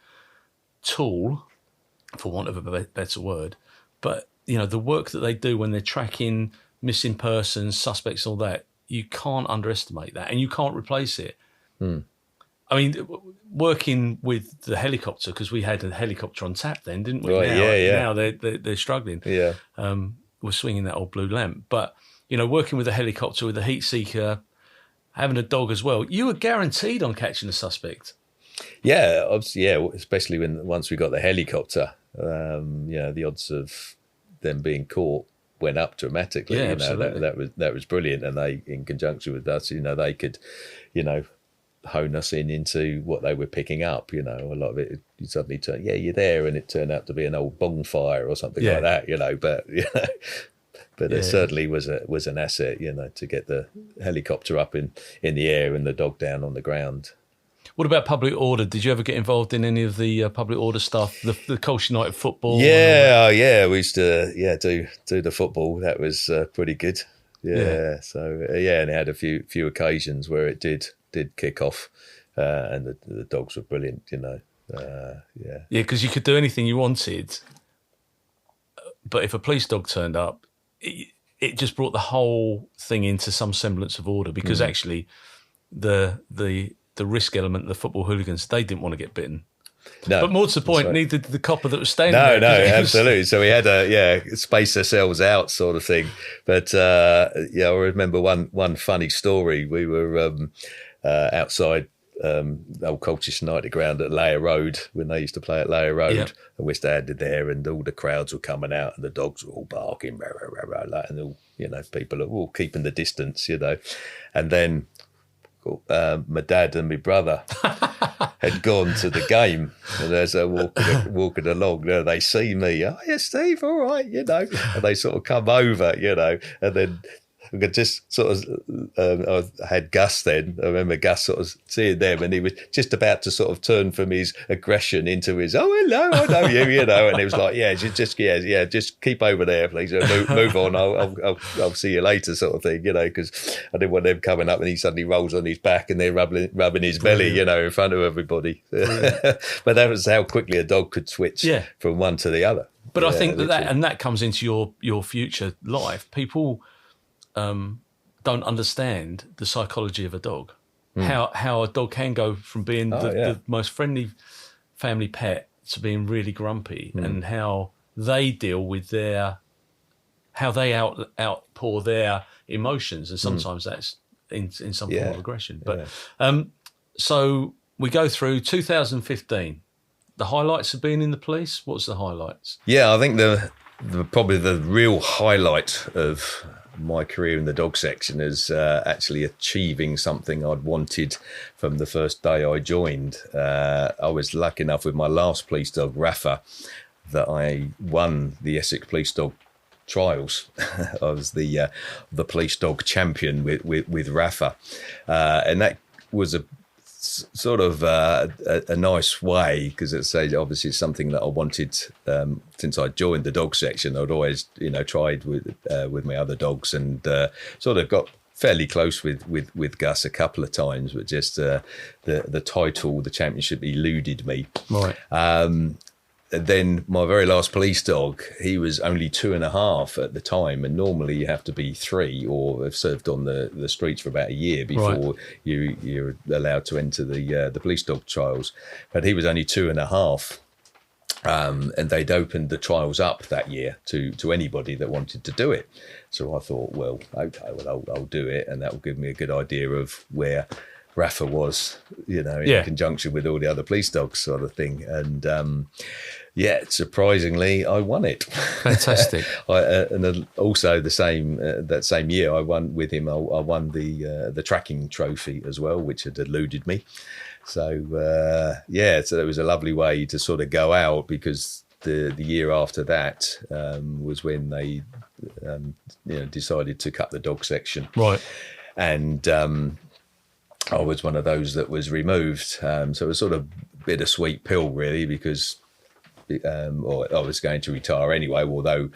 tool, for want of a better word. But the work that they do when they're tracking missing persons, suspects, all that, you can't underestimate that, and you can't replace it. I mean, working with the helicopter, because we had a helicopter on tap then, didn't we? Right, Now they're struggling. Yeah. We're swinging that old blue lamp. But, working with a helicopter, with a heat seeker, having a dog as well, you were guaranteed on catching a suspect. Yeah, obviously, especially once we got the helicopter, the odds of them being caught went up dramatically. Yeah, absolutely. That was brilliant. And they, in conjunction with us, they could, hone us into what they were picking up. A lot of it, you suddenly turn, you're there, and it turned out to be an old bonfire or something like that. But it certainly was an asset, to get the helicopter up in the air and the dog down on the ground. What about public order? Did you ever get involved in any of the public order stuff, the Colchester United football? Yeah, we used to do the football. That was pretty good. Yeah. So and it had a few occasions where it did kick off, and the dogs were brilliant. Because you could do anything you wanted, but if a police dog turned up, it just brought the whole thing into some semblance of order. Because actually, the risk element, the football hooligans, they didn't want to get bitten. No, but more to the point, neither did the copper that was standing there. No, absolutely. So we had space ourselves out sort of thing. But I remember one funny story. We were outside old Colchester United ground at Layer Road when they used to play at Layer Road, and we're standing there, and all the crowds were coming out, and the dogs were all barking, rah, rah, rah, rah, and all, people are all keeping the distance, and then my dad and my brother had gone to the game, and as they're walking along, they see me. Oh, yeah, Steve, all right, and they sort of come over, and then I could just sort of, I had Gus then. I remember Gus sort of seeing them, and he was just about to sort of turn from his aggression into his, oh, hello, I know you, and it was like, just keep over there, please, move on. I'll see you later, sort of thing, because I didn't want them coming up and he suddenly rolls on his back and they're rubbing his belly, in front of everybody. But that was how quickly a dog could switch from one to the other. But I think that comes into your future life. People don't understand the psychology of a dog. How a dog can go from being the most friendly family pet to being really grumpy, and how they deal with how they outpour their emotions, and sometimes that's in some form of aggression. But so we go through 2015. The highlights of being in the police. What's the highlights? Yeah, I think the probably the real highlight of my career in the dog section is actually achieving something I'd wanted from the first day I joined. I was lucky enough with my last police dog, Rafa, that I won the Essex Police Dog Trials. I was the police dog champion with Rafa, and that was a sort of a nice way, because obviously it's something that I wanted since I joined the dog section. I'd always tried with my other dogs, and sort of got fairly close with Gus a couple of times, but just the title, the championship, eluded me. Right. And then my very last police dog, he was only 2.5 at the time, and normally you have to be 3 or have served on the streets for about a year before you're allowed to enter the police dog trials. But he was only 2.5, and they'd opened the trials up that year to anybody that wanted to do it. So I thought, well, okay, I'll do it, and that will give me a good idea of where Rafa was, in conjunction with all the other police dogs, sort of thing. And surprisingly, I won it. Fantastic. And also that same year, I won with him. I won the tracking trophy as well, which had eluded me. So so it was a lovely way to sort of go out, because the year after that was when they decided to cut the dog section. Right. And I was one of those that was removed. So it was sort of bittersweet pill, really, because I was going to retire anyway, although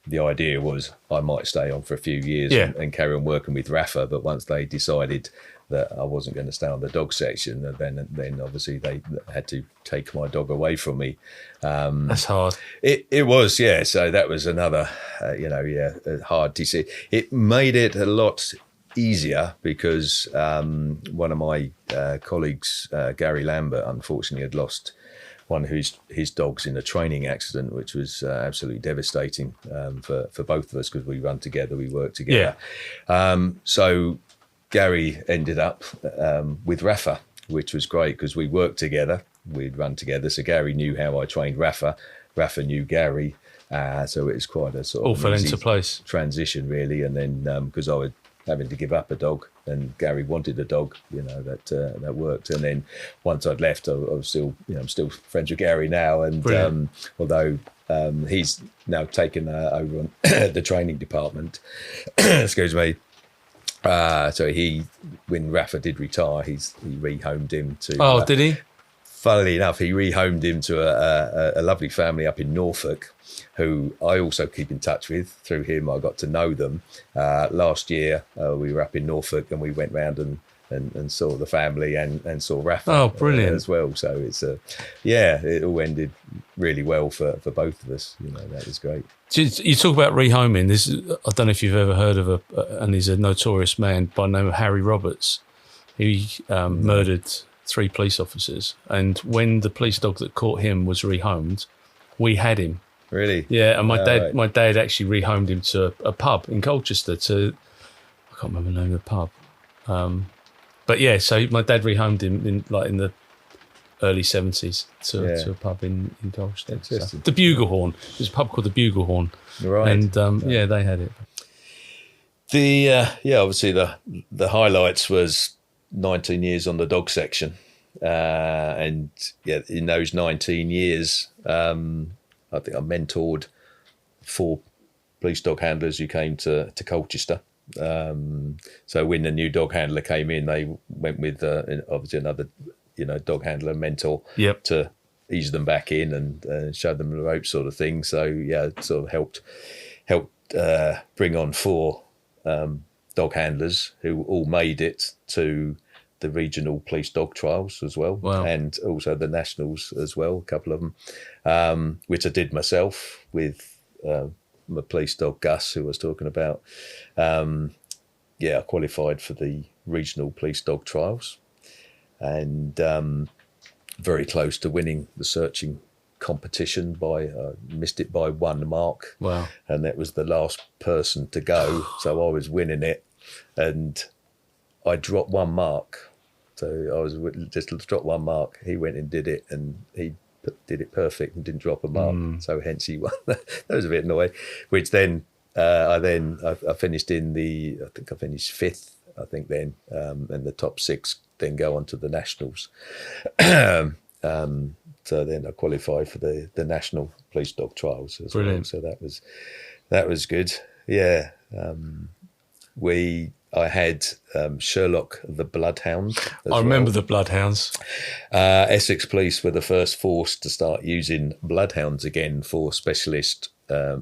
the idea was I might stay on for a few years and carry on working with Rafa. But once they decided that I wasn't going to stay on the dog section, then obviously they had to take my dog away from me. That's hard. It was, yeah. So that was another, hard to see. It made it a lot easier because one of my colleagues, Gary Lambert, unfortunately had lost one of his dogs in a training accident, which was absolutely devastating for both of us because we run together, we work together. So Gary ended up with Rafa, which was great because we worked together, we'd run together. So Gary knew how I trained Rafa, Rafa knew Gary. So it was quite a sort of all fell into place transition, really. And then because I was having to give up a dog, and Gary wanted a dog, that worked. And then once I'd left, I was still, I'm still friends with Gary now. And although he's now taken over on the training department, excuse me. So when Rafa did retire, he rehomed him to. Oh, did he? Funnily enough, he rehomed him to a lovely family up in Norfolk, who I also keep in touch with. Through him, I got to know them. Last year, we were up in Norfolk and we went round and saw the family and saw Rafa. Oh, brilliant. As well. So it's, it all ended really well for both of us. That was great. You talk about rehoming. I don't know if you've ever heard of and he's a notorious man by the name of Harry Roberts. He murdered 3 police officers, and when the police dog that caught him was rehomed, we had him. Really? Yeah, and my dad actually rehomed him to a pub in Colchester. I can't remember the name of the pub, but yeah. So my dad rehomed him in the early 70s to a pub in Colchester. So, the Buglehorn. There's a pub called the Buglehorn, right? And they had it. Obviously the highlights was 19 years on the dog section, and in those 19 years, I think I mentored 4 police dog handlers who came to Colchester. So when the new dog handler came in, they went with obviously another dog handler mentor to ease them back in and show them the ropes, sort of thing. So it sort of helped bring on 4 dog handlers who all made it to the regional police dog trials as well. Wow. And also the nationals as well, a couple of them, which I did myself with my police dog Gus, who I was talking about. I qualified for the regional police dog trials and very close to winning the searching competition missed it by 1 mark. Wow. And that was the last person to go, so I was winning it and I dropped 1 mark. So I was just dropped 1 mark. He went and did it, and he did it perfect and didn't drop a mark. So hence he won. That was a bit annoying. Which then I finished I think I finished 5th. I think then, and the top 6 then go on to the nationals. So then I qualified for the national police dog trials as well. So that was good. Yeah. I had Sherlock the Bloodhound. I remember the Bloodhounds. Essex Police were the first force to start using bloodhounds again for specialist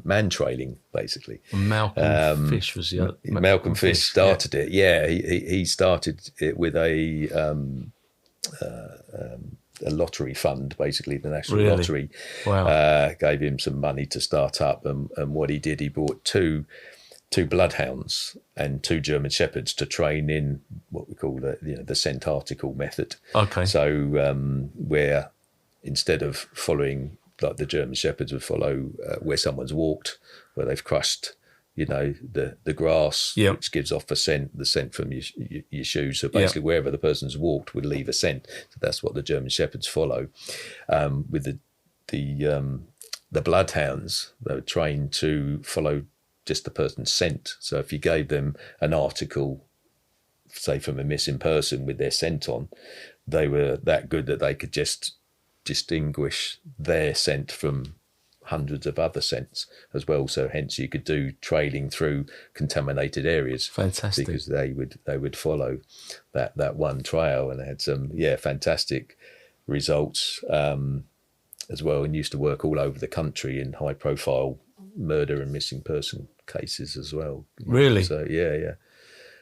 man trailing, basically. Malcolm Fish was the other. Malcolm Fish started it. Yeah, he started it with a lottery fund, basically the National Lottery. Wow. Gave him some money to start up, and what he did, he bought two bloodhounds and 2 German shepherds to train in what we call the scent article method. Okay. So where instead of following like the German shepherds would follow where someone's walked, where they've crushed, the grass, which gives off the scent from your shoes. So basically wherever the person's walked would leave a scent. So that's what the German shepherds follow. With the bloodhounds, they were trained to follow just the person's scent. So if you gave them an article, say from a missing person with their scent on, they were that good that they could just distinguish their scent from hundreds of other scents as well. So hence you could do trailing through contaminated areas. Fantastic. Because they would follow that one trail, and they had some fantastic results as well, and used to work all over the country in high profile murder and missing person cases as well. Really? So yeah.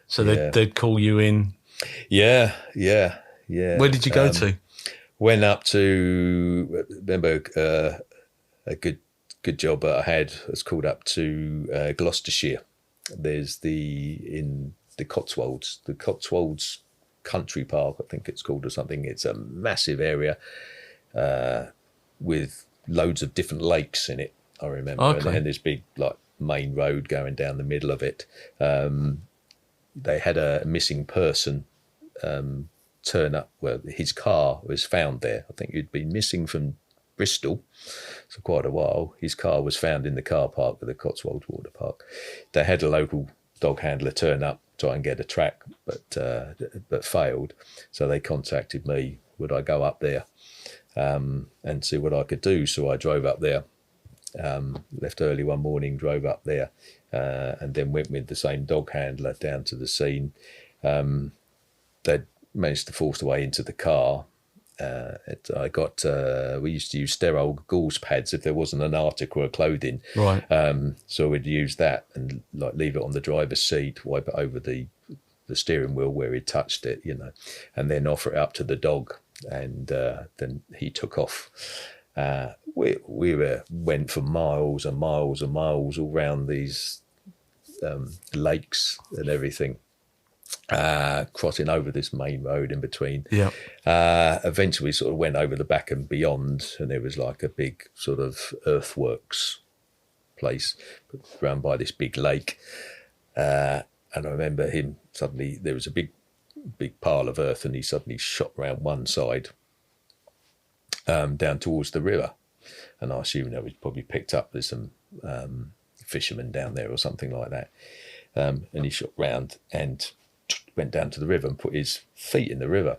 So they'd call you in. Yeah. Where did you go to? Went up to, remember, a good job that I had was called up to Gloucestershire. There's in the Cotswolds Country Park, I think it's called, or something. It's a massive area with loads of different lakes in it, I remember. Okay. And this big main road going down the middle of it. They had a missing person turn up. Well, his car was found there. I think he'd been missing from Bristol, so quite a while. His car was found in the car park of the Cotswolds Water Park. They had a local dog handler turn up, try and get a track, but failed. So they contacted me. Would I go up there and see what I could do? So I drove up there. Left early one morning, drove up there, and then went with the same dog handler down to the scene. They'd managed to force their way into the car. We used to use sterile gauze pads if there wasn't an article of clothing. Right. So we'd use that and leave it on the driver's seat, wipe it over the steering wheel where he touched it, and then offer it up to the dog. And then he took off. We went for miles and miles and miles all around these lakes and everything, crossing over this main road in between. Yeah. Eventually sort of went over the back and beyond, and there was like a big sort of earthworks place around by this big lake. And I remember him suddenly, there was a big pile of earth, and he suddenly shot round one side down towards the river. And I assume that was probably picked up. There's some fishermen down there or something like that. And he shot round and went down to the river and put his feet in the river.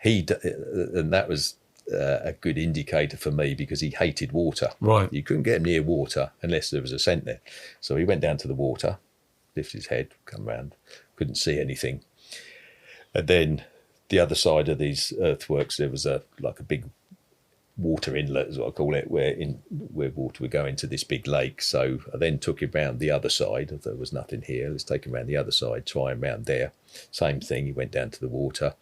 And that was a good indicator for me, because he hated water. Right. You couldn't get him near water unless there was a scent there. So he went down to the water, lifted his head, come round, couldn't see anything. And then the other side of these earthworks, there was a big water inlet, is what I call it, where water would go into this big lake. So I then took him round the other side. If there was nothing here, let's take him round the other side, try him round there. Same thing, he went down to the water,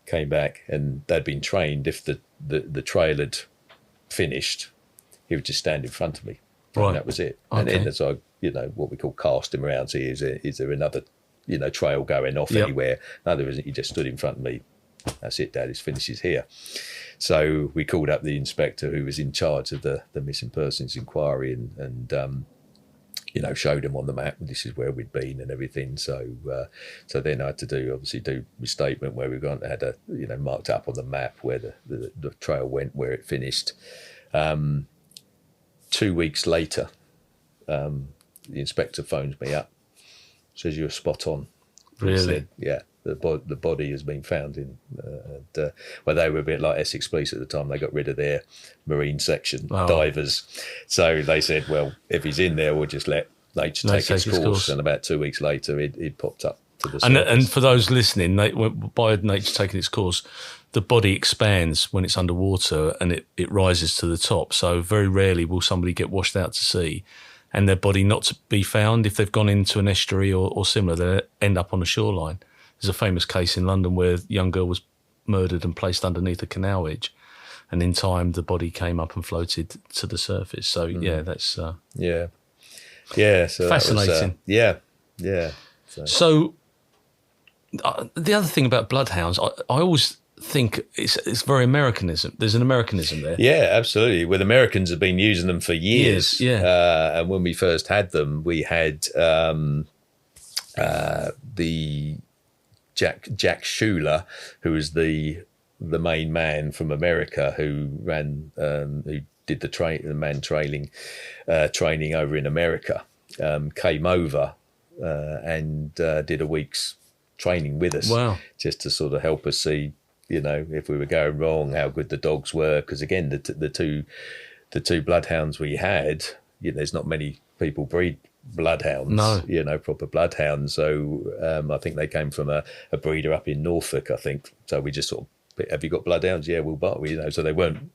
came back, and they'd been trained, if the trail had finished, he would just stand in front of me. Right. And that was it. Okay. And then as I, what we call cast him around, see, is there another, trail going off anywhere? No, there isn't. He just stood in front of me. That's it, Dad, his finish is here. So we called up the inspector who was in charge of the missing persons inquiry, and showed him on the map, this is where we'd been and everything. So then I had to do restatement where we had marked up on the map where the trail went, where it finished. 2 weeks later, the inspector phones me up, says, "You're spot on." Really? Said, yeah. The body has been found in. Well, they were a bit like Essex Police at the time. They got rid of their marine section divers, so they said, "Well, if he's in there, we'll just let nature take its course." And about 2 weeks later, it popped up to the surface. And for those listening, by nature taking its course, the body expands when it's underwater, and it rises to the top. So very rarely will somebody get washed out to sea and their body not to be found. If they've gone into an estuary or similar, they end up on a shoreline. There's a famous case in London where a young girl was murdered and placed underneath a canal edge, and in time the body came up and floated to the surface. So that's so fascinating. That was, So the other thing about bloodhounds, I always think it's very Americanism. There's an Americanism there. Yeah, absolutely. Well, Americans have been using them for years. And when we first had them, we had the Jack Schuler, who was the main man from America who did the man training over in America, came over and did a week's training with us. Wow. Just to sort of help us see, if we were going wrong, how good the dogs were. Because again, the two bloodhounds we had, there's not many people breed bloodhounds, proper bloodhounds. So I think they came from a breeder up in Norfolk, I think. So we just sort of, have you got bloodhounds? Yeah, we'll buy. So they weren't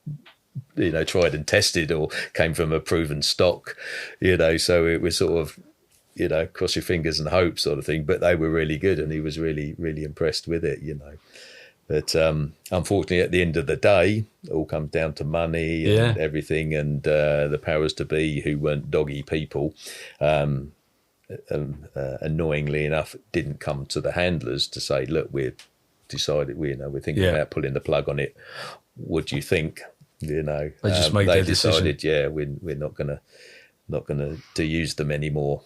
tried and tested or came from a proven stock, so it was sort of, cross your fingers and hope sort of thing. But they were really good, and he was really, really impressed with it, But unfortunately, at the end of the day, it all comes down to money and everything, and the powers to be who weren't doggy people, annoyingly enough, didn't come to the handlers to say, look, we're thinking about pulling the plug on it. What do you think? They just made their decided, decision. we're not gonna use them anymore.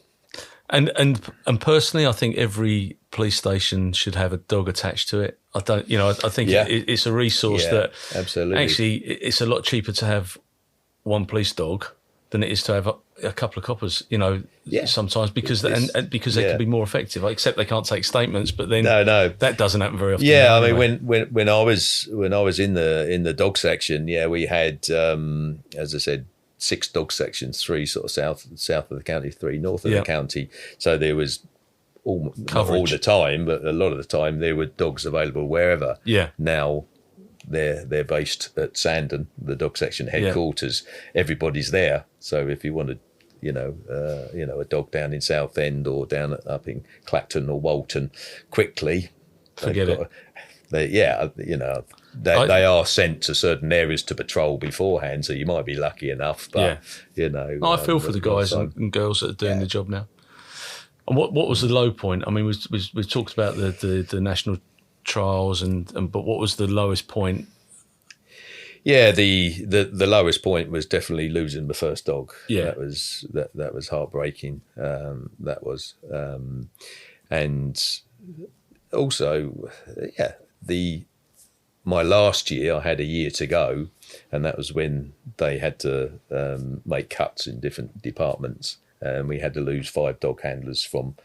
And personally, I think every police station should have a dog attached to it. I think it's a resource that absolutely. Actually, it's a lot cheaper to have one police dog than it is to have a couple of coppers. Sometimes because they can be more effective. Except they can't take statements, but then that doesn't happen very often. Yeah, anyway. I mean, when I was in the dog section, we had, as I said, 6 dog sections, 3 sort of south of the county, 3 north of the county. So there was not all the time, but a lot of the time there were dogs available wherever. Yeah. Now they're based at Sandon, the dog section headquarters. Everybody's there. So if you wanted, a dog down in Southend or down up in Clacton or Walton, quickly, forget it. They are sent to certain areas to patrol beforehand, so you might be lucky enough. But I feel for the guys and girls that are doing the job now. And what was the low point? I mean, we've talked about the national trials, but what was the lowest point? Yeah, the lowest point was definitely losing the first dog. Yeah, that was heartbreaking. And also, my last year, I had a year to go, and that was when they had to make cuts in different departments, and we had to lose 5 dog handlers from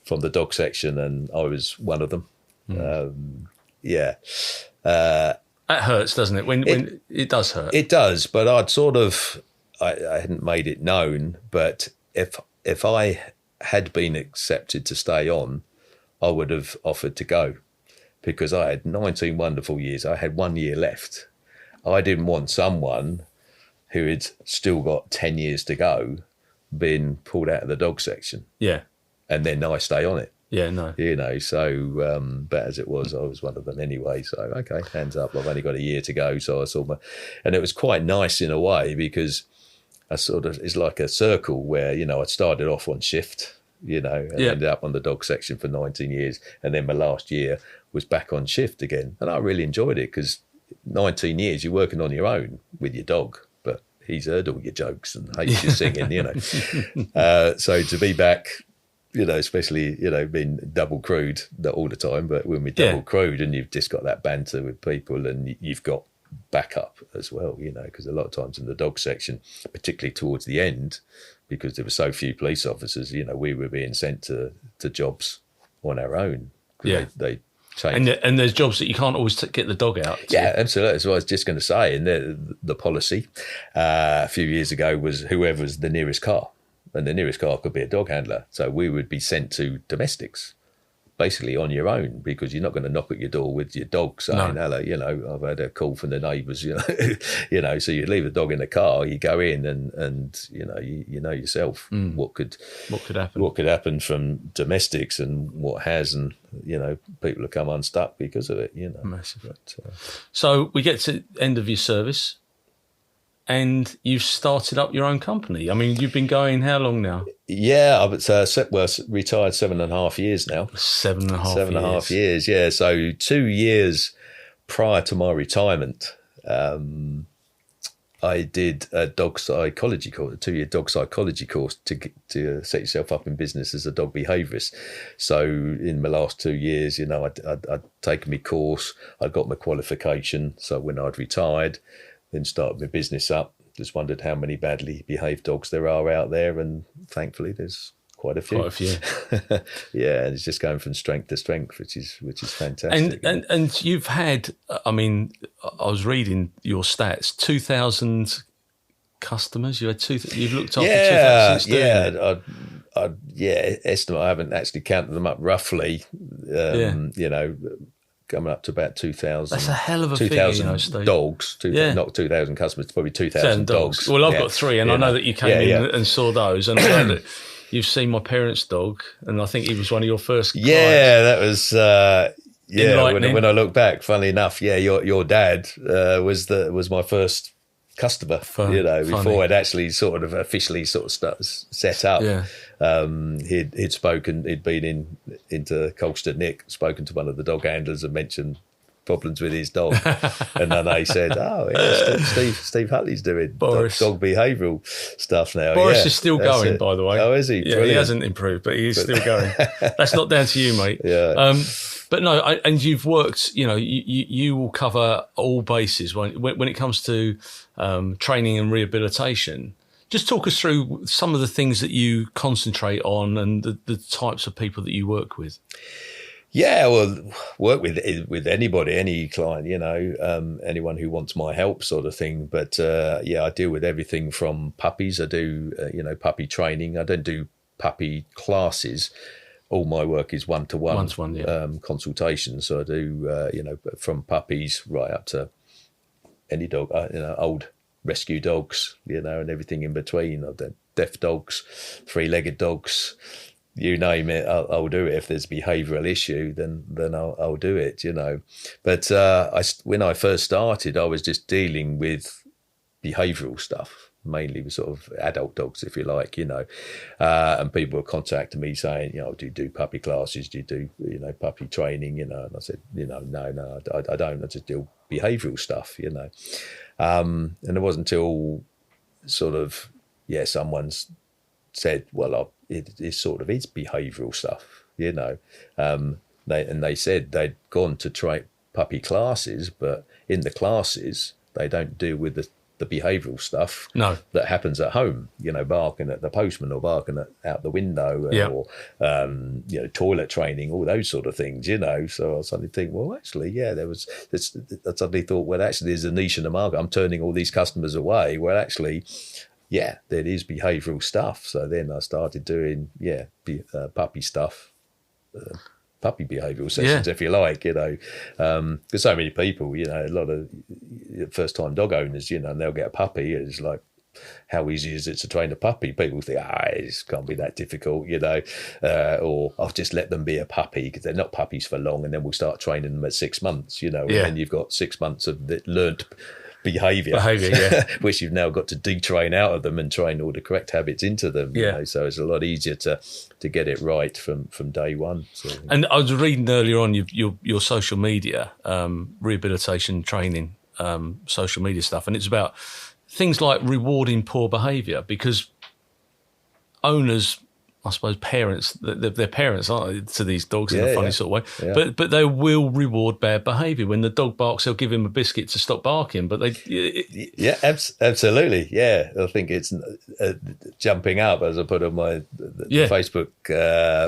the dog section, and I was one of them. That hurts, doesn't it? When it does hurt. It does, but I hadn't made it known. But if I had been accepted to stay on, I would have offered to go, because I had 19 wonderful years. I had 1 year left. I didn't want someone who had still got 10 years to go being pulled out of the dog section. Yeah. And then I stay on it. Yeah, no. But as it was, I was one of them anyway. So, okay, hands up. I've only got a year to go. So I saw and it was quite nice in a way, because it's like a circle where, I started off on shift, and ended up on the dog section for 19 years. And then my last year was back on shift again. And I really enjoyed it, because 19 years you're working on your own with your dog, but he's heard all your jokes and hates your singing, So to be back, especially, being double crewed, not all the time, but when we're double crewed and you've just got that banter with people, and you've got backup as well, because a lot of times in the dog section, particularly towards the end, because there were so few police officers, we were being sent to jobs on our own. Yeah. They changed. And there's jobs that you can't always get the dog out. Yeah, absolutely. So I was just going to say, and the policy a few years ago was whoever's the nearest car. And the nearest car could be a dog handler. So we would be sent to domestics, basically on your own, because you're not going to knock at your door with your dog saying, hello, I've had a call from the neighbours, so you leave the dog in the car, you go in and you know yourself what could happen from domestics and what has, and, people have come unstuck because of it, Massive. But, so we get to the end of your service, and you've started up your own company. I mean, you've been going how long now? Yeah, I've retired 7.5 years now. 7.5 years, yeah. So 2 years prior to my retirement, I did a dog psychology course, a 2-year dog psychology course to set yourself up in business as a dog behaviourist. So in my last 2 years, I'd taken my course, I'd got my qualification. So when I'd retired, then started my business up, just wondered how many badly behaved dogs there are out there, and thankfully there's quite a few. Yeah, and it's just going from strength to strength, which is fantastic. And you've had, I mean, I was reading your stats, 2,000 customers. You've looked after 2,000 since doing it. Estimate. I haven't actually counted them up roughly. coming up to about 2,000. That's a hell of a figure, you know, Steve. Dogs. Not 2,000 customers, probably 2,000 dogs. Well, I've got 3, and I know that you came in and saw those, and I know that you've seen my parents' dog, and I think he was one of your first clients. Yeah, that was... when I look back, funnily enough, your dad was my first customer, before I'd actually sort of officially set up. Yeah. He'd been into Colchester Nick, spoken to one of the dog handlers and mentioned problems with his dog. And then they said, Steve Hutley's doing dog behavioural stuff now. Boris is still going, by the way. Oh, is he? Yeah, Brilliant. he hasn't improved, but he's still going. That's not down to you, mate. Yeah. But no, and you've worked, you will cover all bases when it comes to training and rehabilitation. Just talk us through some of the things that you concentrate on and the types of people that you work with. Yeah, well, work with anybody, any client, anyone who wants my help sort of thing. But I deal with everything from puppies. I do, puppy training. I don't do puppy classes. All my work is one-to-one consultation. So I do, from puppies right up to any dog, old rescue dogs, and everything in between. I've done deaf dogs, 3-legged dogs, you name it. I'll do it. If there's a behavioural issue, then I'll do it. But when I first started, I was just dealing with behavioural stuff, mainly with sort of adult dogs, if you like, and people were contacting me saying, do you do puppy classes? Do you do, puppy training? And I said, no, I don't. I just do behavioural stuff, and it wasn't until sort of, someone's said, well, it sort of is behavioural stuff, they said they'd gone to try puppy classes, but in the classes, they don't deal with the behavioural stuff that happens at home, barking at the postman or barking out the window or, toilet training, all those sort of things, So I suddenly think, well, actually, I suddenly thought, well, actually, there's a niche in the market. I'm turning all these customers away. Well, actually, there is behavioural stuff. So then I started doing, puppy stuff, puppy behavioural sessions, if you like, because so many people, a lot of first-time dog owners, and they'll get a puppy. It's like, how easy is it to train a puppy? People think, it can't be that difficult, or I'll just let them be a puppy because they're not puppies for long, and then we'll start training them at 6 months, and then you've got 6 months of learned behaviour, which you've now got to detrain out of them and train all the correct habits into them. So it's a lot easier to get it right from day one. So. And I was reading earlier on your social media, rehabilitation training, social media stuff, and it's about things like rewarding poor behaviour, because owners, I suppose parents, they're parents, aren't they, to these dogs in a funny sort of way. Yeah. But they will reward bad behaviour. When the dog barks, they'll give him a biscuit to stop barking. But absolutely. Yeah, I think it's jumping up, as I put on my Facebook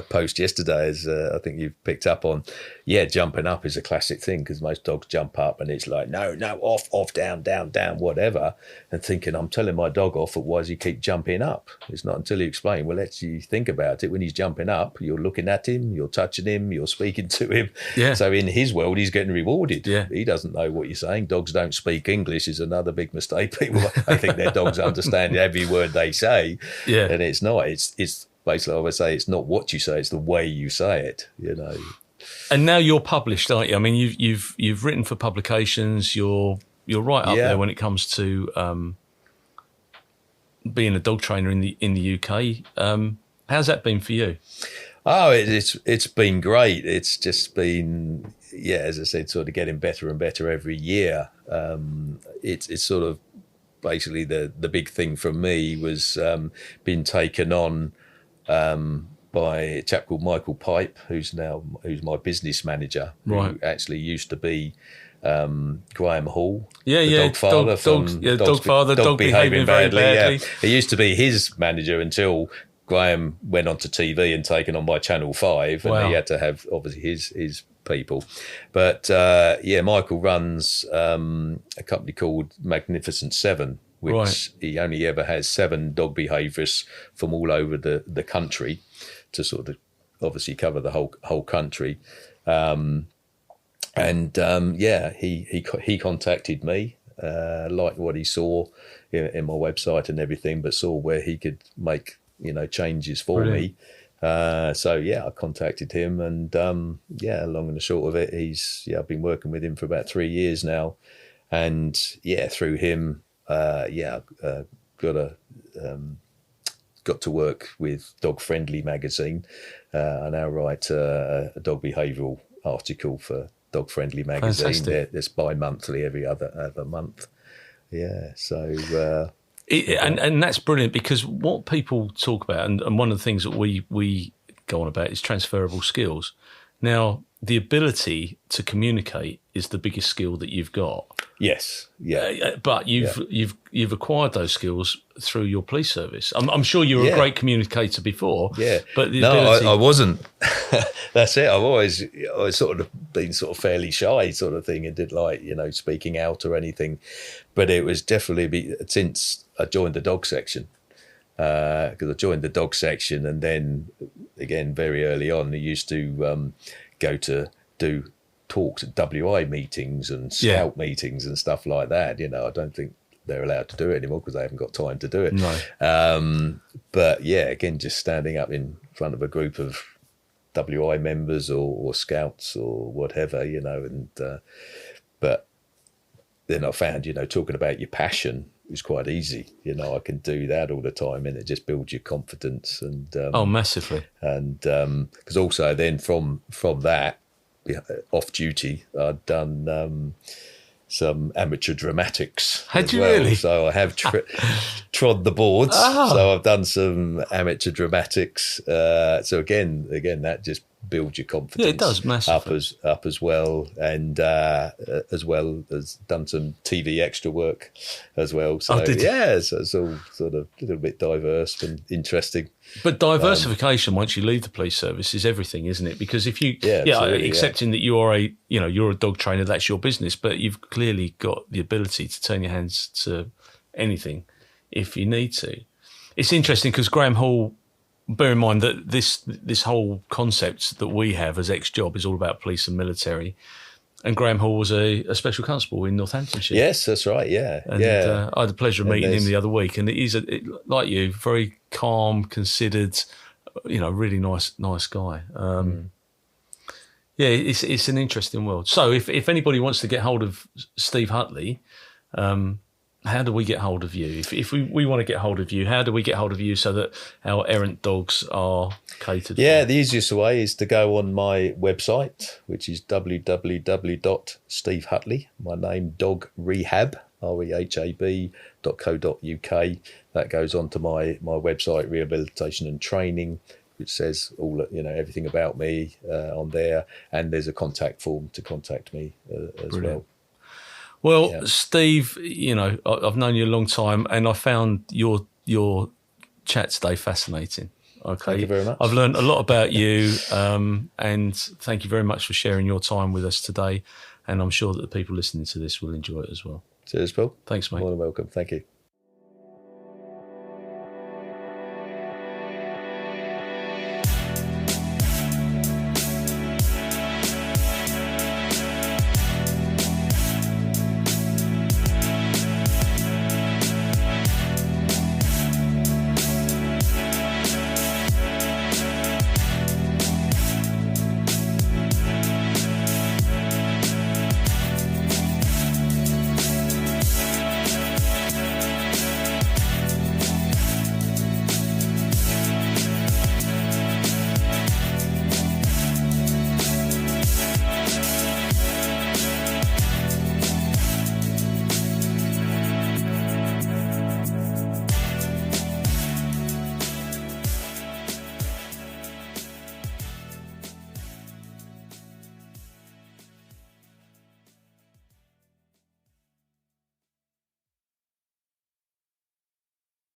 post yesterday, as I think you've picked up on. Yeah, jumping up is a classic thing, because most dogs jump up and it's like, no, off, down, whatever. And thinking, I'm telling my dog off, but why does he keep jumping up? It's not until you explain, well, let's you think about it. When he's jumping up, you're looking at him, you're touching him, you're speaking to him. Yeah. So in his world, he's getting rewarded. Yeah. He doesn't know what you're saying. Dogs don't speak English is another big mistake. People, I think their dogs understand every word they say. Yeah. And it's not. It's basically, I would say, it's not what you say, it's the way you say it, And now you're published, aren't you? I mean, you've written for publications. You're right up there when it comes to being a dog trainer in the UK. How's that been for you? Oh, it's been great. It's just been, as I said, sort of getting better and better every year. It's sort of basically the big thing for me was being taken on by a chap called Michael Pipe, who's my business manager, who actually used to be Graham Hall, dog father, dog behaving very badly. Yeah. He used to be his manager until Graham went onto TV and taken on by Channel 5, and he had to have obviously his people. But Michael runs a company called Magnificent 7, which he only ever has 7 dog behaviourists from all over the country to sort of obviously cover the whole country. And he contacted me, liked what he saw in my website and everything, but saw where he could make changes for Brilliant. me. So I contacted him, and long and the short of it, I've been working with him for about 3 years now, and through him, got to work with Dog Friendly magazine. I now write a dog behavioural article for Dog Friendly magazine. Fantastic. It's bi-monthly, every other month. Yeah, so and that's brilliant, because what people talk about, and one of the things that we go on about, is transferable skills. Now, the ability to communicate is the biggest skill that you've got. Yes, yeah. But you've acquired those skills through your police service. I'm sure you were a great communicator before. Yeah, but I wasn't. That's it. I've always sort of been sort of fairly shy, sort of thing, and didn't like speaking out or anything. But it was definitely since I joined the dog section. Because I joined the dog section, and then again very early on, I used to go to do talks at WI meetings and scout meetings and stuff like that. I don't think they're allowed to do it anymore because they haven't got time to do it. No. But again, just standing up in front of a group of WI members or scouts or whatever, and but then I found, talking about your passion is quite easy. I can do that all the time, and it just builds your confidence. And massively. And because also then from that, off duty, I'd done some amateur dramatics. Had you really? So I have trod the boards. So I've done some amateur dramatics. So again, that just builds your confidence. Yeah, it does massively. Up as well, and as well as done some TV extra work as well. So so it's all sort of a little bit diverse and interesting. But diversification, once you leave the police service, is everything, isn't it? Because if you, accepting that you are you're a dog trainer, that's your business, but you've clearly got the ability to turn your hands to anything if you need to. It's interesting because Graham Hall, bear in mind that this whole concept that we have as ex-job is all about police and military. And Graham Hall was a special constable in Northamptonshire. Yes, that's right. Yeah, and, I had the pleasure of meeting him the other week, and he's like you, very calm, considered, really nice guy. Yeah, it's an interesting world. So if anybody wants to get hold of Steve Hutley, how do we get hold of you? If we want to get hold of you, how do we get hold of you so that our errant dogs are catered for? The easiest way is to go on my website, which is www.stevehutley, my name, dog rehab, rehab.co.uk. That goes on to my website, Rehabilitation and Training, which says all everything about me on there, and there's a contact form to contact me as Brilliant. well. Well, Steve, I've known you a long time, and I found your chat today fascinating. Okay, thank you very much. I've learned a lot about you, and thank you very much for sharing your time with us today. And I'm sure that the people listening to this will enjoy it as well. Cheers, Paul. Thanks, mate. More than welcome. Thank you.